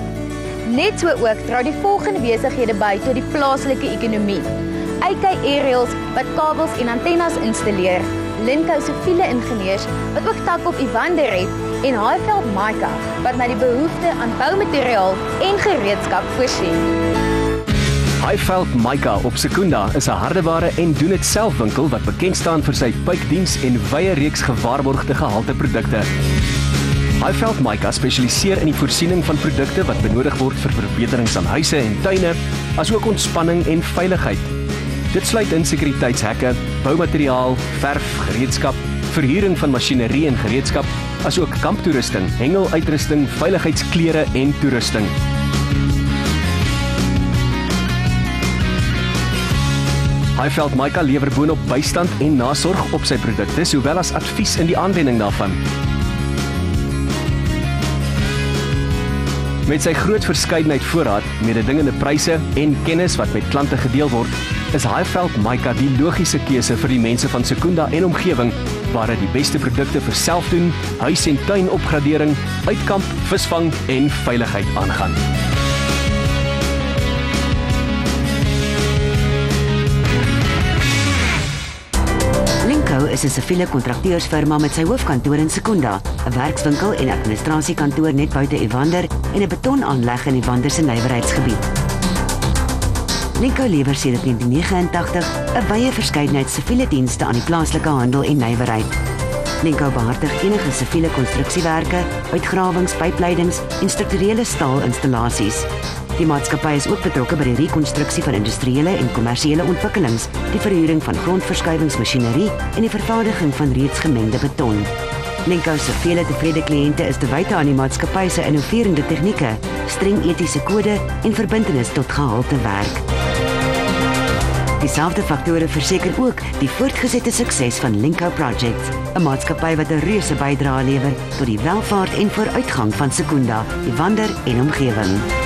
Net so ook dra die volgende besighede by tot die plaaslike ekonomie. AK Aerials wat kabels en antennes installeer, Linko siviele ingenieurs wat ook tak op Evander het en Highveld Mica wat na die behoefte aan boumateriaal en gereedskap voorsien. Highveld Mica op Secunda is 'n hardeware en doen-dit-self winkel wat bekend staan vir sy pykdiens en wye reeks gewaarborgde gehalte produkte. Highveld Mica spesialiseer in die voorsiening van produkte wat benodig word vir verbeterings aan huise en tuine, asook ontspanning en veiligheid. Dit sluit in sekuriteitshekke, boumateriaal, verf, gereedskap, verhuuring van masjinerie en gereedskap, asook kamptoerusting, hengeluitrusting, veiligheidsklere en toerusting. Highveld Mica lewer boonop bystand en nasorg op sy produkte, sowel as advies in die aanwending daarvan. Met sy groot verskeidenheid voorraad, mededingende pryse en kennis wat met klante gedeel word, is Highveld Mica die logiese keuse vir die mense van Secunda en omgewing, waar dit die beste produkte vir selfdoen, huis- en tuinopgradering, uitkamp, visvang en veiligheid aangaan. Linko is 'n siviele kontrakteursfirma met sy hoofkantoor in Secunda, 'n werkswinkel en administrasiekantoor net buite Evander en 'n betonaanleg in Evander se nywerheidsgebied. Linko lewer sedert 1989 'n wye verskeidenheid siviele dienste aan die plaaslike handel en nywerheid. Linko behartig enige siviele konstruksiewerke, uitgrawings, pypleidings en strukturele staalinstallasies. Die maatskappy is ook betrokke by die rekonstruksie van industriële en kommersiële ontwikkelings, die verhuuring van grondverskuiwingsmasjinerie en die vervaardiging van reeds gemengde beton. Linko se vele tevrede kliënte is te wyte aan die maatskappy se innoverende tegnieke, streng etiese kode en verbintenis tot gehalte werk. Dieselfde faktore verseker ook die voortgesette sukses van Linko Projects, 'n maatskappy wat 'n reuse bydrae lewer tot die welvaart en vooruitgang van Secunda, Evander en omgewing.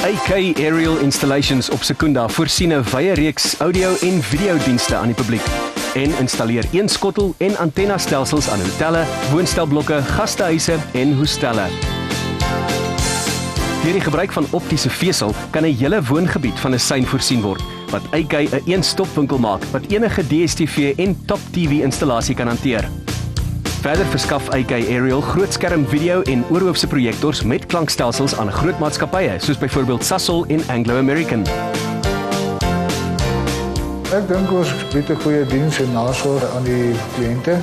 AK Aerial Installations op Secunda voorsien 'n wye reeks audio- en videodienste aan die publiek en installeer een skottel- en antennastelsels aan hotelle, woonstelblokke, gastehuise en hostelle. Deur die gebruik van optiese vesel kan 'n hele woongebied van 'n sein voorsien word, wat AK 'n een-stopwinkel maak wat enige DStv en Top TV installasie kan hanteer. Verder verskaf AK Aerial grootskerm video en oorhoofse projektors met klankstelsels aan groot maatskappye, soos byvoorbeeld Sasol en Anglo American. Ek dink ons bied 'n goeie diens en nasorg aan die kliënte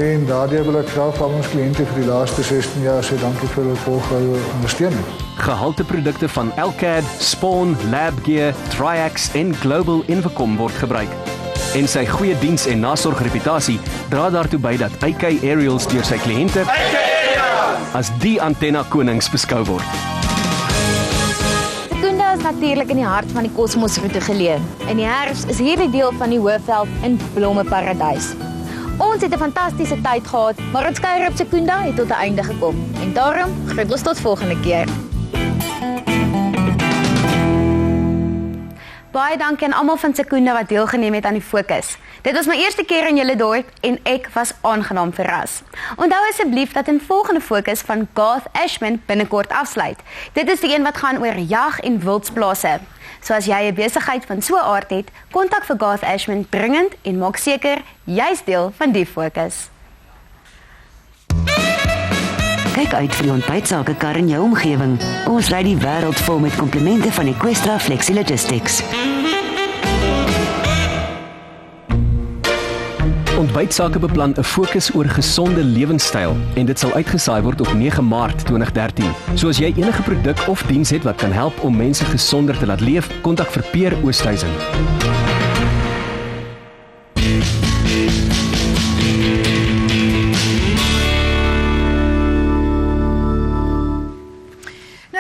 en daardeur wil ek graag van ons kliënte vir die laaste 16 jaar sê dankie vir hulle volgehoue ondersteuning. Gehalteprodukte van Elcad, Spawn, Labgear, Triax en Global Invacom word gebruik. En sy goeie diens- en nasorgreputasie dra daartoe by dat AK Aerials deur sy kliënte as die antenna konings beskou word. Secunda is natuurlik in die hart van die kosmosroete geleë. In die herfs is hierdie deel van die Hoëveld in blommeparadys. Ons het 'n fantastiese tyd gehad, maar ons kuier op Secunda het tot 'n einde gekom. En daarom groet ons tot volgende keer. Baie dankie aan almal van Secunda wat deelgeneem het aan die fokus. Dit was my eerste keer in julle dorp en ek was aangenaam verras. Onthou asseblief dat 'n volgende fokus van Garth Ashman binnekort afsluit. Dit is die een wat gaan oor jag en wildsplase. So as jy 'n besigheid van so 'n aard het, kontak vir Garth Ashman dringend en maak seker jy's deel van die fokus. Kyk uit vir die ontbytsakekar in jou omgewing. Ons ry die wêreld vol met komplimente van Equestra Flexi Logistics. Ontbytsake beplan 'n fokus oor gesonde lewenstyl en dit sal uitgesaai word op 9 Maart 2013. So as jy enige produk of diens het wat kan help om mense gesonder te laat leef, kontak vir Peer Oosthuizen.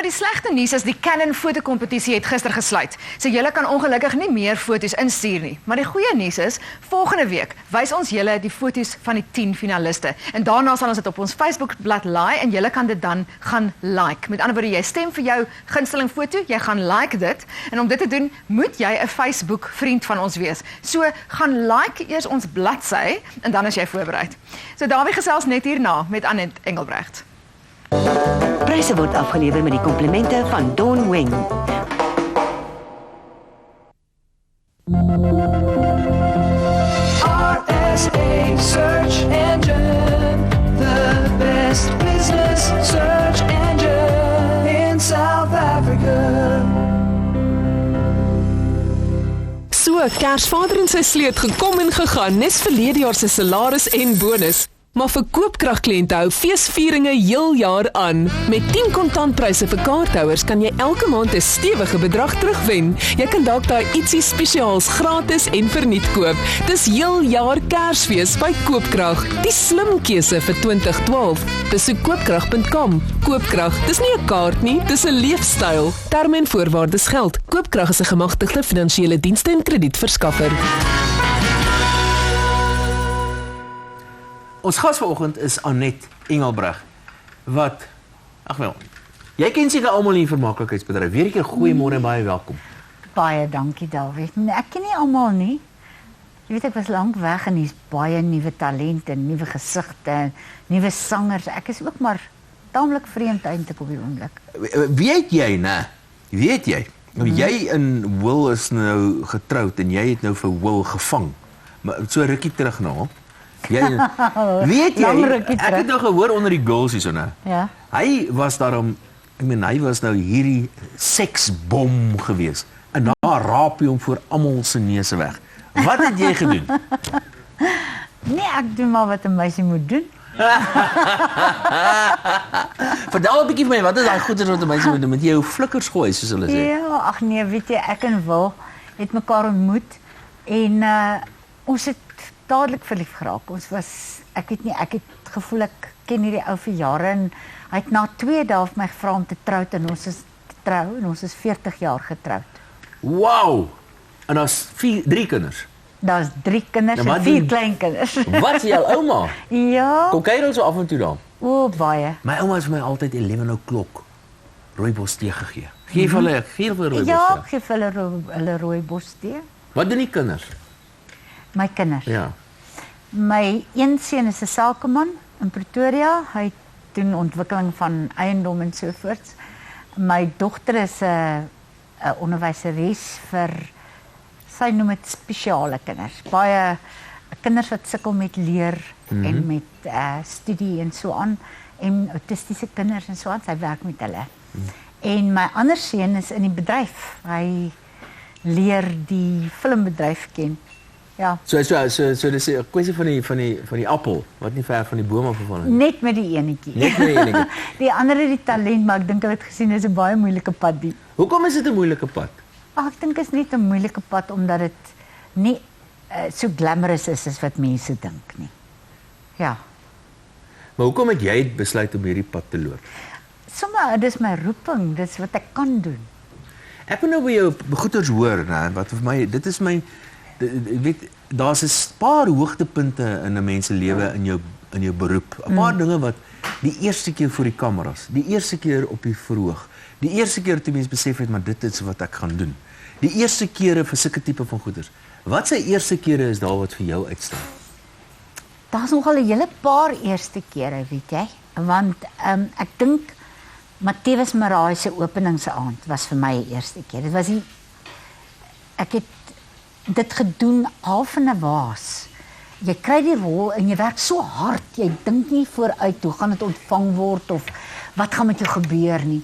Die slegte nuus is die Canon fotokompetisie het gister gesluit. So julle kan ongelukkig nie meer foto's instuur nie. Maar die goeie nuus is, volgende week wys ons julle die foto's van die 10 finaliste. En daarna sal ons dit op ons Facebookblad laai en julle kan dit dan gaan like. Met ander woorde, jy stem vir jou gunsteling foto, jy gaan like dit. En om dit te doen, moet jy 'n Facebook vriend van ons wees. So gaan like eers ons bladsy en dan is jy voorberei. So Dawie gesels net hierna met Annette Engelbrecht. Pryse word afgelewer met die komplimente van Dawn Wing. RSA Search Engine, the best business search engine in South Africa. Kersvader en sy sleet gekom en gegaan, nes verlede jaar se salaris en bonus. Maar vir koopkragkliënte hou feesvieringe heel jaar aan. Met 10 kontantpryse vir kaarthouers kan jy elke maand 'n stewige bedrag terugwen. Jy kan dalk daai ietsie spesiaals gratis en verniet koop. Dis heel jaar Kersfees by Koopkrag. Die slim keuse vir 2012. Besoek koopkrag.com. Koopkrag, dis nie 'n kaart nie, dis 'n leefstyl. Terme en voorwaardes geld. Koopkrag is 'n gemagtigde finansiële dienste en kredietverskaffer. Ons gas vanoggend is Anet Engelbreg, wat, jy ken seker almal in die vermaaklikheidsbedryf. Weer 'n keer goeiemôre en baie welkom. Baie dankie, David. Nee, ek ken nie almal nie. Jy weet, ek was lank weg en hier's baie nuwe talente, nuwe gesigte, nuwe sangers. Ek is ook maar taamlik vreemd eintlik op die oomblik. Weet jy, né? Weet jy? Jy en Will is nou getroud en jy het nou vir Will gevang. Maar so rukkie terug nou. Jy weet jy, ek het nou gehoor onder die girls hierso nou. Ja. Hy was daarom, hy was nou hierdie seksbom gewees. En daar raap hy hom voor almal se neuse weg. Wat het jy gedoen? Nee, ek doen maar wat 'n meisie moet doen. Vertel 'n bietjie vir my, wat is daai goeders wat 'n meisie moet doen? Moet jy jou flikkers gooi, soos hulle sê? Ja, ag nee, weet jy, ek en Wil het mekaar ontmoet en ons het dadelik verlief geraak. Ek het gevoel ek ken hierdie ou vir jare en hy het na 2 dae vir my gevra om te trou en ons is getrou en ons is 40 jaar getroud. Wow! En daar's 3 kinders. Daar's 3 kinders en 4 kleinkinders. Wat is jou ouma? Ja. Kom kuier ons so af en toe dan. O, baie. My ouma het vir my altyd 11 o'clock rooibos tee gegee. Gee vir hulle rooibos tee. Ja, gee vir hulle rooibos tee. Wat doen die kinders? My kinders. Ja. My een seun is 'n sakeman in Pretoria. Hy doen ontwikkeling van eiendom en so voorts. My dogter is 'n onderwyseres vir, sy noem dit spesiale kinders. Baie kinders wat sukkel met leer en met studie en so aan en autistiese kinders en so aan. Sy werk met hulle. En my ander seun is in die bedryf. Hy leer die filmbedryf ken. Ja. So dis 'n kwessie van die appel wat nie ver van die boom afgeval het. Net met die enetjie. Net met die enetjie. Die ander het die talent, maar ek dink hulle het gesien is 'n baie moeilike pad die. Hoekom is dit 'n moeilike pad? Ek dink is net 'n moeilike pad omdat dit nie so glamorous is as wat mense dink nie. Ja. Maar hoekom het jy besluit om hierdie pad te loop? Sommige dis my roeping, dis wat ek kan doen. Ek wil nou by jou goeters hoor, né, wat vir my, dit is my ek weet, daar's 'n paar hoogtepunte in 'n mens se lewe in jou beroep. 'n Paar dinge wat die eerste keer voor die kameras, die eerste keer op die verhoog, die eerste keer toe mens besef het maar dit is wat ek gaan doen. Die eerste kere vir sulke tipe van goeders. Wat se eerste kere is daar wat vir jou uitstaan? Daar's nogal 'n hele paar eerste kere, weet jy? Want ek dink Matthewes Maraai se openingsaand was vir my 'n eerste keer. Dit was ek het dit gedoen half in 'n waas. Jy kry die rol en jy werk so hard, jy dink nie vooruit hoe gaan dit ontvang word of wat gaan met jou gebeur nie.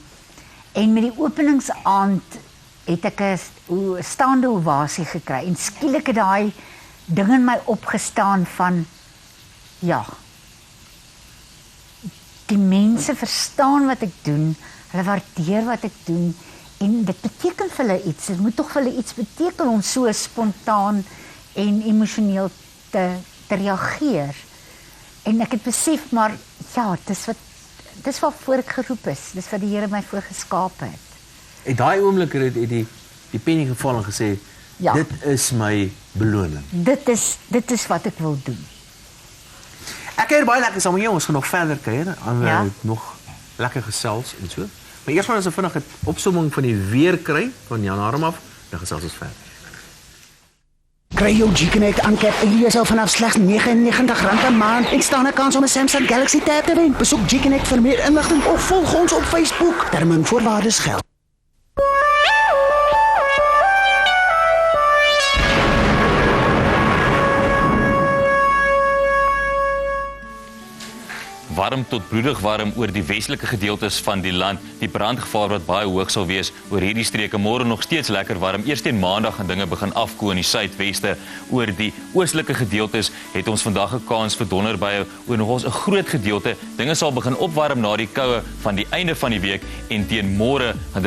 En met die openingsaand het ek 'n staande ovasie gekry en skielik het daai ding in my opgestaan van ja. Die mense verstaan wat ek doen, hulle waardeer wat ek doen en dit beteken vir hulle iets. Dit moet tog vir hulle iets beteken om so spontaan en emosioneel te reageer. En ek het besef maar ja, dis waarvoor ek geroep is. Dis wat die Here my voor geskape het. En daai oomblik het die pennie geval en gesê, ja, dit is my beloning. Dit is wat ek wil doen. Ek kuier baie lekker saam met jou, ons gaan nog verder kuier, Ja. nog lekker gesels en so. Maar eers gaan ons 'n vinnige opsomming van die weer kry van Jan Harm af, dan gesels ons verder. Kry jou G-Connect aankep en lees al vanaf slegs R99 'n maand en staan 'n kans om 'n Samsung Galaxy Tab te wen. Besoek G-Connect vir meer inligting of volg ons op Facebook. Terme en voorwaardes geld. warm tot bloedig warm oor die westelike gedeeltes van die land. Die brandgevaar wat baie hoog sal wees oor hierdie streke. Môre nog steeds lekker warm. Eers teen maandag gaan dinge begin afkoel in die suidweste. Oor die oostelike gedeeltes het ons vandag 'n kans vir donderbuie oor nogals 'n groot gedeelte. Dinge sal begin opwarm na die koue van die einde van die week en teen môre gaan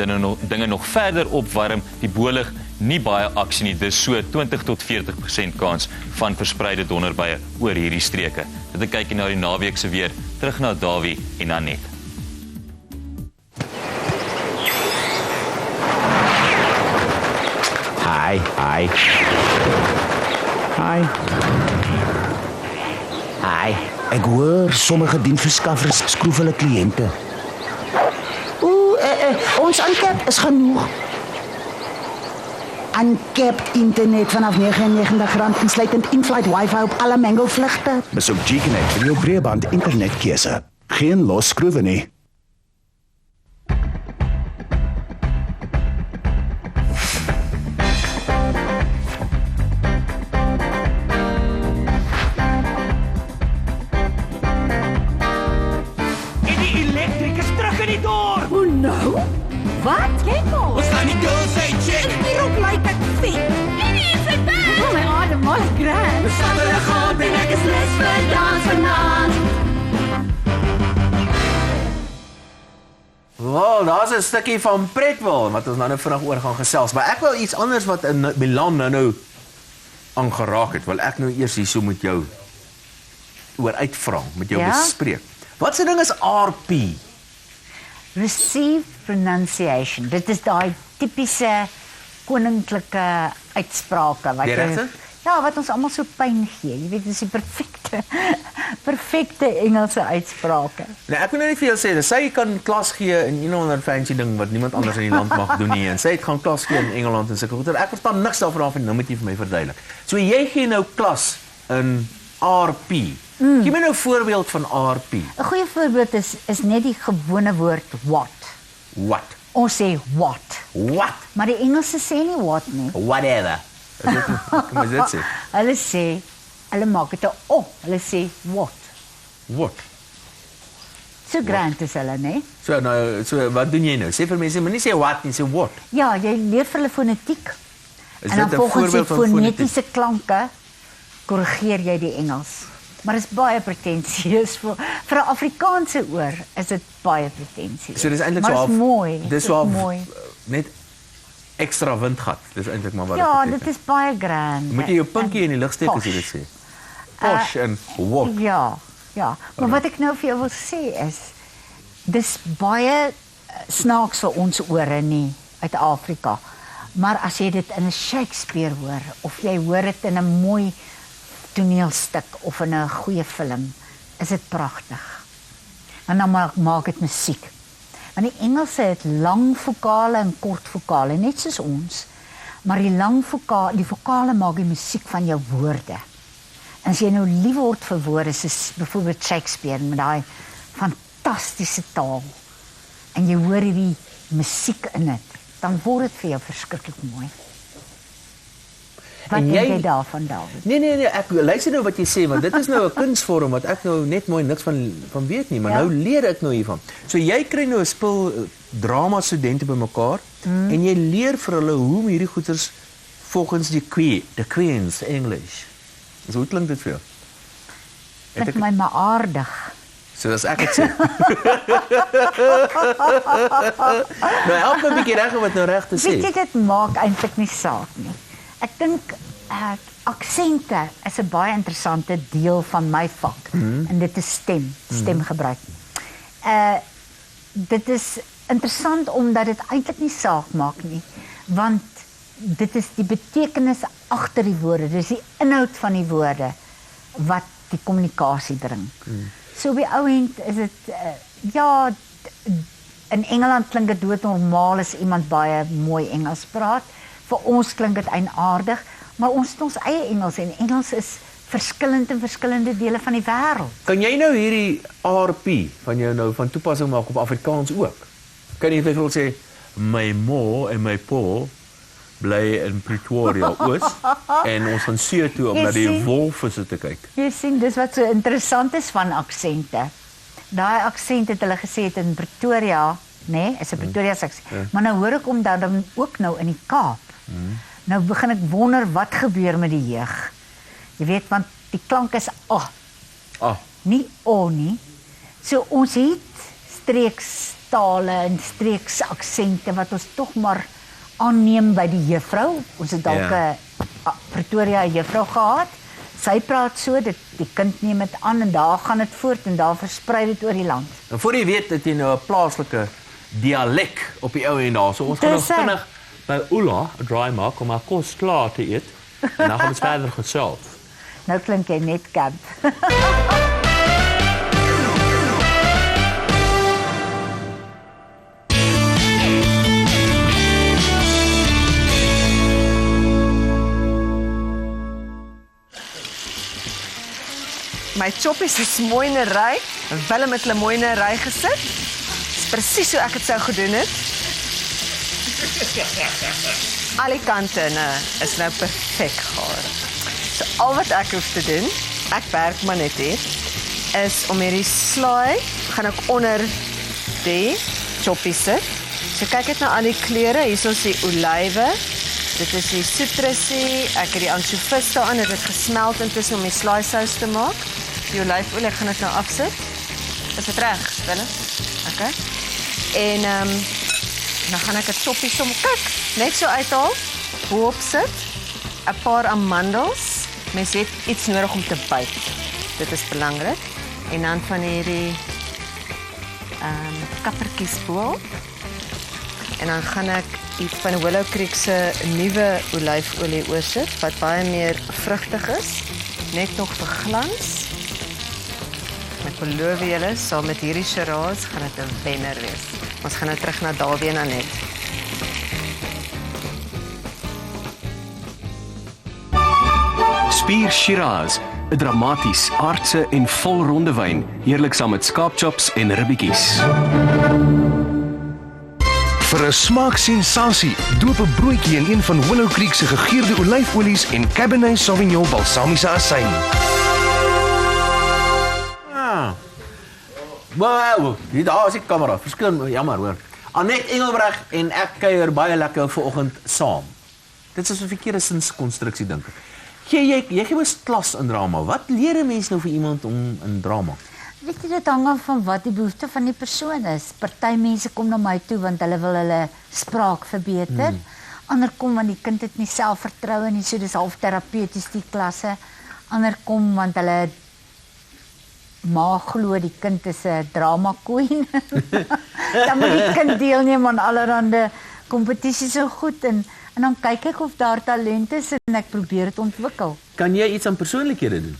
dinge nog verder opwarm. Die bolig nie baie aksie nie. Dis so 20 tot 40% kans van verspreide donderbuie oor hierdie streke. Dit 'n kykie na die naweek se weer. Terug na Dawie en Anet. Hi. Ek hoor sommige dienverskaffers skroef hulle kliënte. Ons Uncap is genoeg. Uncap internet vanaf R99 insluitend in-flight wifi op alle Mango vlugte. Besoek G-Connect vir jou breedband internetkeuse. Geen los skroewe nie. En die elektrik is terug in die dorp. Hoe nou? Wat? Kyk ons. Ons gaan die girls say check. Hierop lyk ek vet. En die is het back. Oh my adem, was grand. Ons Saterdag aand en ek is lus vir dans vanaand. Wel, daar's 'n stukkie van Pretwil wat ons nou vinnig oor gaan gesels, maar ek wil iets anders wat in Milan nou aangeraak het. Wil ek nou eers hierso met jou oor uitvra, met jou bespreek. Wat se ding is RP? Received pronunciation. Dit is daai tipiese koninklike uitsprake wat wat ons almal so pyn gee. Jy weet, dis die perfekte Engelse uitsprake. Nou, ek wil net vir jou sê, sy kan klas gee in een of ander fancy ding wat niemand anders in die land mag doen nie. En sy het gaan klas gee in Engeland en sulke goed. Ek verstaan niks daarvan, nou moet jy vir my verduidelik. So jy gee nou klas in RP. Gee my nou 'n voorbeeld van RP. 'n Goeie voorbeeld is net die gewone woord what. What? Ons sê what. What? Maar die Engelse sê nie what nie. Whatever. Kom ons dit sê. Hulle maak dit 'n o. Hulle sê what. What? So grand is hulle, né? So wat doen jy nou? Sê vir mense, moenie sê what nie, sê what. Ja, jy leer vir hulle fonetiek. Is En dan dit 'n volgens die voorbeeld van fonetiek? fonetiese klanke korrigeer jy die Engels. Maar dit is baie pretensieus vir 'n Afrikaanse oor is dit baie pretensieus. So dis eintlik maar so half mooi. Dis so mooi. Net ekstra windgat. Dis eintlik maar wat dit Ja, beteken. dit is baie grand. Moet jy jou pinkie in die lug steek as jy dit sê. Posh en what. Ja. Maar wat ek nou vir jou wil sê is dis baie snaaks vir ons ore nie uit Afrika. Maar as jy dit in 'n Shakespeare hoor of jy hoor dit in 'n mooi toneelstuk of in 'n goeie film, is dit pragtig. En dan maak dit musiek. Want die Engelse het lang vokale en kort vokale, net soos ons. Maar die vokale maak die musiek van jou woorde. En as jy nou lief word vir woorde, soos byvoorbeeld Shakespeare met daai fantastiese taal, en jy hoor hierdie musiek in dit, dan word dit vir jou verskriklik mooi. Wat dink jy daarvan, David? Nee, ek luister nou wat jy sê, want dit is nou 'n kunsvorm wat ek nou net mooi niks van weet nie, maar nou leer ek nou hiervan. So jy kry nou 'n spul drama studente bymekaar en jy leer vir hulle hoe om hierdie goeters volgens die Queen's English. So hoe klink dit vir jou? Dit my maar aardig. So as ek dit sê. Nou help my 'n bietjie reg om dit nou reg te sê. Weet jy, dit maak eintlik nie saak nie. Ek dink aksente is 'n baie interessante deel van my vak. En dit is stemgebruik. Dit is interessant omdat dit eintlik nie saak maak nie, want dit is die betekenis agter die woorde, dis die inhoud van die woorde wat die kommunikasie bring. So op die ou end is dit in Engeland klink dit doodnormaal as iemand baie mooi Engels praat. Vir ons klink dit eienaardig, maar ons het ons eie Engels en Engels is verskillend in verskillende dele van die wêreld. Kan jy nou hierdie RP van jou nou van toepassing maak op Afrikaans ook? Kan jy byvoorbeeld sê my ma en my pa bly in Pretoria Oos en ons gaan see toe om na die wolvisse te kyk. Jy sien, dis wat so interessant is van aksente. daai aksent het hulle gesê het in Pretoria, nee, is 'n Pretoria aksent. Maar nou hoor ek om dan ook nou in die Kaap. Nou begin ek wonder wat gebeur met die jeug. Jy weet, want die klank is nie nie. So ons het streekstale en streeksaksente wat ons tog maar aanneem by die juffrou. Ons het dalk 'n Pretoria juffrou gehad. Sy praat so, die kind neem dit aan en daar gaan dit voort en daar versprei dit oor die land. En voor jy weet, het jy nou 'n plaaslike dialek op die ou en daar. So ons gaan nog vinnig by Oela draai maak om haar kos klaar te eet. En dan gaan ons verder gesels. Nou klink jy net kamp. My choppies is mooi in 'n ry. Willem het hulle mooi in 'n ry gesit. Dis presies hoe ek dit sou gedoen het. Al die kante is nou perfek gaar. So al wat ek hoef te doen, ek werk maar net hier, is om hierdie slaai gaan ek onder die choppies sit. So kyk net na al die kleure. Hier is die olywe. Dit is die sitrusie. Ek het die ansjovis daarin. Dit het gesmelt intussen om die slaai sous te maak. Die olyfolie, ek gaan dit nou afsit. Is dit reg, Willem? Okay. En dan gaan ek 'n choppie kyk, net so uithaal, boop sit, 'n paar amandels. Mens het iets nodig om te byt. Dit is belangrik. En dan van hierdie kappertjies bo. En dan gaan ek die van Willow Creek se nuwe olyfolie oorsit wat baie meer vrugtig is, net nog vir glans. Ek beloof julle, saam met hierdie Shiraz gaan dit 'n wenner wees. Ons gaan nou terug na Dawie en Anet. Spier Shiraz, 'n dramaties, aardse en volronde wyn, heerlik saam met skaapchops en ribbetjies. Vir 'n smaaksensasie, doop 'n broodjie in een van Willow Creek se gegeurde olyfolies en Cabernet Sauvignon balsamiese asyn. Wow, daar is die kamera. Verskyn, jammer hoor. Anet Engelbreg en ek kuier baie lekker vanoggend saam. Dit is 'n verkeerde sinskonstruksie dink ek. Jy gee mos klas in drama. Wat leer 'n mens nou vir iemand om in drama? Weet jy, dit hang af van wat die behoefte van die persoon is. Party mense kom na my toe want hulle wil hulle spraak verbeter. Ander kom want die kind het nie selfvertroue nie, so dis half terapeuties die klasse. Ander kom want hulle ma glo die kind is 'n drama queen. Dan moet die kind deelneem aan allerlei kompetisies so goed en dan kyk ek of daar talent is en ek probeer dit ontwikkel. Kan jy iets aan persoonlikhede doen?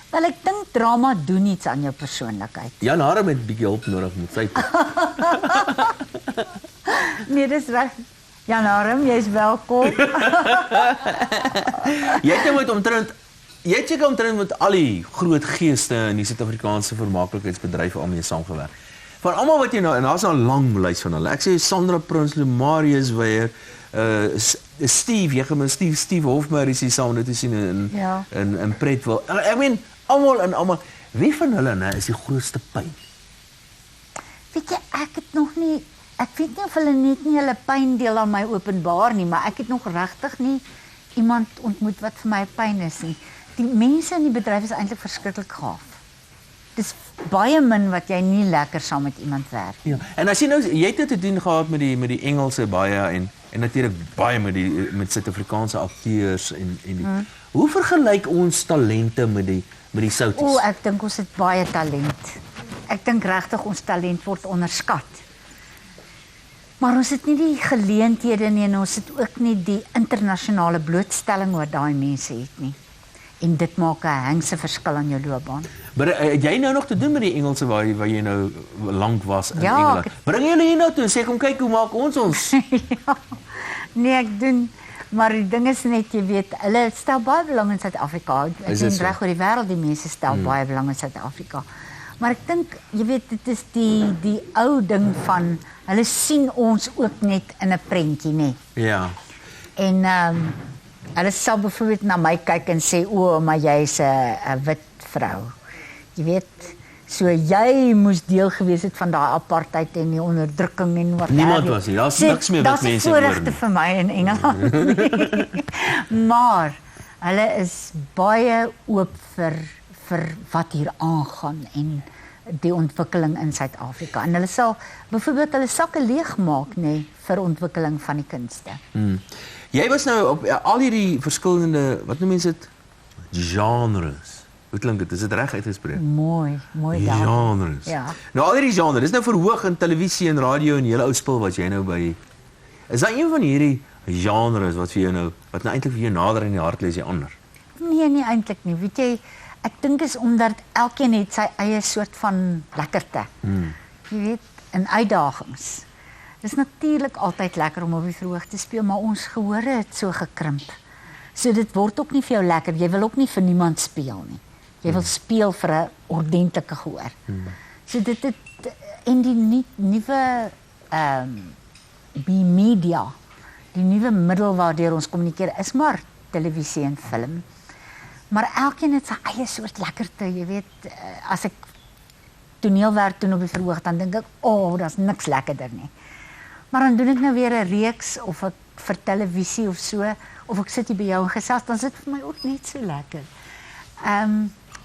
Wel, ek dink drama doen iets aan jou persoonlikheid. Jan Harm het 'n bietjie hulp nodig met sy. Nee, dis reg. Jan Harm, jy's welkom. Jy het seker omtrent met al die groot geeste in die Suid-Afrikaanse vermaaklikheidsbedryf almee saamgewerk. Van almal wat jy nou, en daar's nou 'n lang lys van hulle. Ek sê Sandra Prinsloo, Marius Weyer, Steve Hofmeyr is hier saam dit te sien in Pretville. Ek meen almal. Wie van hulle is die grootste pyn? Weet jy, ek weet nie of hulle net nie hulle pyn deel aan my openbaar nie, maar ek het nog regtig nie iemand ontmoet wat vir my pyn is nie. Die mense in die bedryf is eintlik verskriklik gaaf. Dis baie min wat jy nie lekker saam met iemand werk. Ja. En as jy nou jy het dit te doen gehad met die Engelse baie en natuurlik baie met Suid-Afrikaanse akteurs en die. Hoe vergelyk ons talente met die souties? Ek dink ons het baie talent. Ek dink regtig ons talent word onderskat. Maar ons het nie die geleenthede nie en ons het ook nie die internasionale blootstelling wat daai mense het nie. En dit maak 'n hengse verskil aan jou loopbaan. Maar het jy nou nog te doen met die Engelse waar jy nou lank was in Engeland? Bring julle hier nou toe en sê kom kyk hoe maak ons. Ja. Nee, ek doen, maar die ding is net, jy weet, hulle stel baie belang in Suid-Afrika. Ek sien reg oor die wêreld die mense stel baie belang in Suid-Afrika. Maar ek dink, jy weet, dit is die ou ding van hulle sien ons ook net in 'n prentjie, nê. Ja. En hulle sal byvoorbeeld na my kyk en sê, "O, maar jy's 'n wit vrou." Jy weet, So jy moes deel gewees het van daai apartheid en die onderdrukking en wat. Niemand was hier. Daar's niks meer wat mense hoor. Dit is 'n voorregte vir my in Engeland. Maar hulle is baie oop vir wat hier aangaan en die ontwikkeling in Suid-Afrika. En hulle sal byvoorbeeld hulle sakke leegmaak vir ontwikkeling van die kunste. Jy was nou op al hierdie verskillende, wat noem mense dit? Genres. Hoe klink dit? Is dit reg uitgespreek? Mooi daar. Genres. Ja. Nou al hierdie genres, dis nou verhoog in televisie en radio en hele ou spul wat jy nou by. Is daar een van hierdie genres wat vir jou nou wat nou eintlik vir jou nader in die hart lê as die ander? Nee, nie eintlik nie. Weet jy, ek dink is omdat elkeen het sy eie soort van lekkerte. Jy weet, en uitdagings. Dit is natuurlik altyd lekker om op die verhoog te speel, maar ons gehore het so gekrimp. So dit word ook nie vir jou lekker. Jy wil ook nie vir niemand speel nie. Jy wil speel vir 'n ordentlike gehoor. So dit en die nuwe media, die nuwe middel waardeur ons kommunikeer is maar televisie en film. Maar elkeen het sy eie soort lekkerte, jy weet, as ek toneelwerk doen op die verhoog, dan dink ek, daar's niks lekkerder nie. Maar dan doen ek nou weer 'n reeks of ek vir televisie of so, of ek sit hier by jou en gesels, dan is dit vir my ook net so lekker.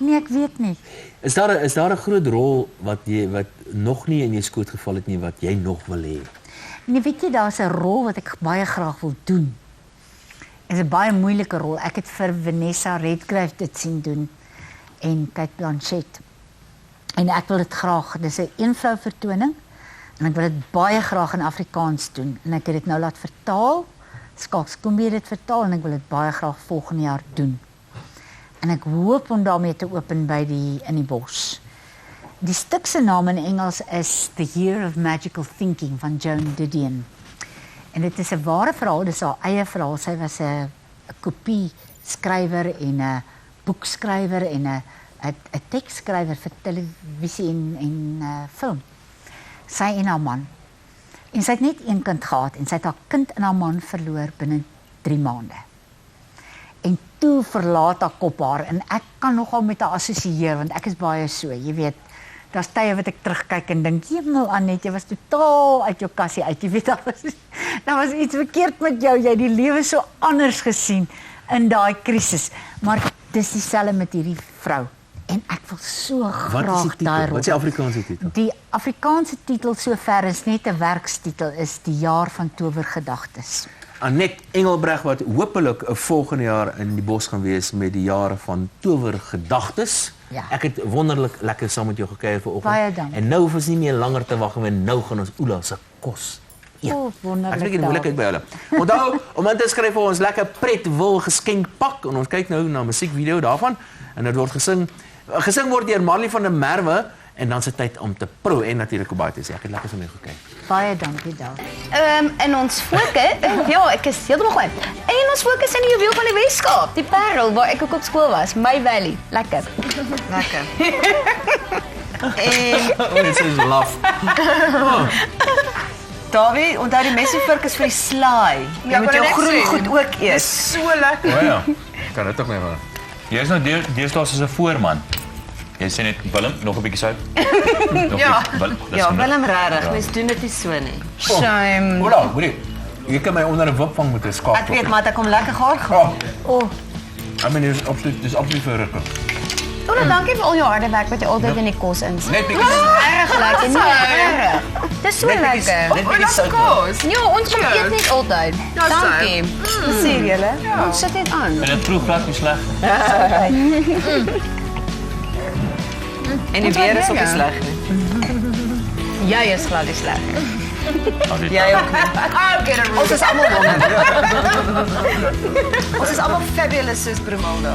Nee, ek weet nie. Is daar 'n groot rol wat nog nie in jou skoot geval het nie wat jy nog wil hê? Nee, weet jy, daar's 'n rol wat ek baie graag wil doen. Dit is 'n baie moeilike rol. Ek het vir Vanessa Redgrave dit sien doen en Kate Blanchett. En ek wil dit graag, dis 'n eenvrou vertoning en ek wil dit baie graag in Afrikaans doen en ek het dit nou laat vertaal. Skalk Skoombe het dit vertaal en ek wil dit baie graag volgende jaar doen. En ek hoop om daarmee te open in die bos. Die stuk se naam in Engels is The Year of Magical Thinking van Joan Didion. En dit is 'n ware verhaal, dis haar eie verhaal. Sy was 'n kopie skrywer en 'n boekskrywer en 'n teksskrywer vir televisie en film. Sy en haar man. En sy het net een kind gehad en sy het haar kind en haar man verloor binne 3 maande. En toe verlaat haar kop haar en ek kan nogal met haar assosieer want ek is baie so, jy weet. Daar's tye wat ek terugkyk en dink, "Jemel Anet, jy was totaal uit jou kassie uit." Jy weet, daar was iets verkeerd met jou. Jy het die lewe so anders gesien in daai krisis. Maar dis dieselfde met hierdie vrou. En ek wil so graag daai rol. Wat is die Afrikaanse titel? Die Afrikaanse titel sover is net 'n werkstitel, is Die Jaar van Towergedagtes. Anet Engelbreg wat hopelik 'n volgende jaar in die bos gaan wees met die jare van Towergedagtes. Ja. Ek het wonderlik lekker saam met jou gekuier vanoggend. Baie dankie. En nou hoef ons nie meer langer te wag en nou gaan ons Oela se kos eet. Wonderlik. Ek dink die moeilikheid by hulle. Onthou om in te skryf vir ons lekker Pretville geskenkpak en ons kyk nou na 'n musiekvideo daarvan en dit word gesing word deur Marley van der Merwe en dan se tyd om te proe en natuurlik baie te sê. Ek het lekker saam met jou gekyk. Baie dankie daar. In ons fokus, ja, ek is heeltemal goed. En ons fokus in die juweel van die Weskaap, die Parel waar ek ook op skool was, My Valley. Lekker. Lekker. En dit is laf. Dawie, onthou die mesievork is vir die slaai. Jy moet jou groen goed ook eet. Dis so lekker. Ja. Kan dit tog nie gaan. Jy is nou deesdae as 'n voorman. Jy sê net Willem, nog 'n bietjie sout. Ja, Willem regtig, mens doen dit nie so nie. Shame. Hola, hoorie. Jy kan my onder 'n wipvang met 'n skaap. Ek weet maar dat kom lekker gaar gaan. I mean, dis absoluut verrukking. Ola, dankie vir al jou harde werk wat jy altyd in die kos insit. Net bietjie Erg lekker, nee. Dis so lekker. Net bietjie sout. Ja, ons kom eet net altyd. Dankie. Sien julle? Ons sit dit aan. En dit proef glad nie sleg. En die weer is ook nie sleg nie. Jy is glad nie sleg nie. Jy ook nie. Ons is almal wonderlik. Ons is almal fabulous soos Brumaldo.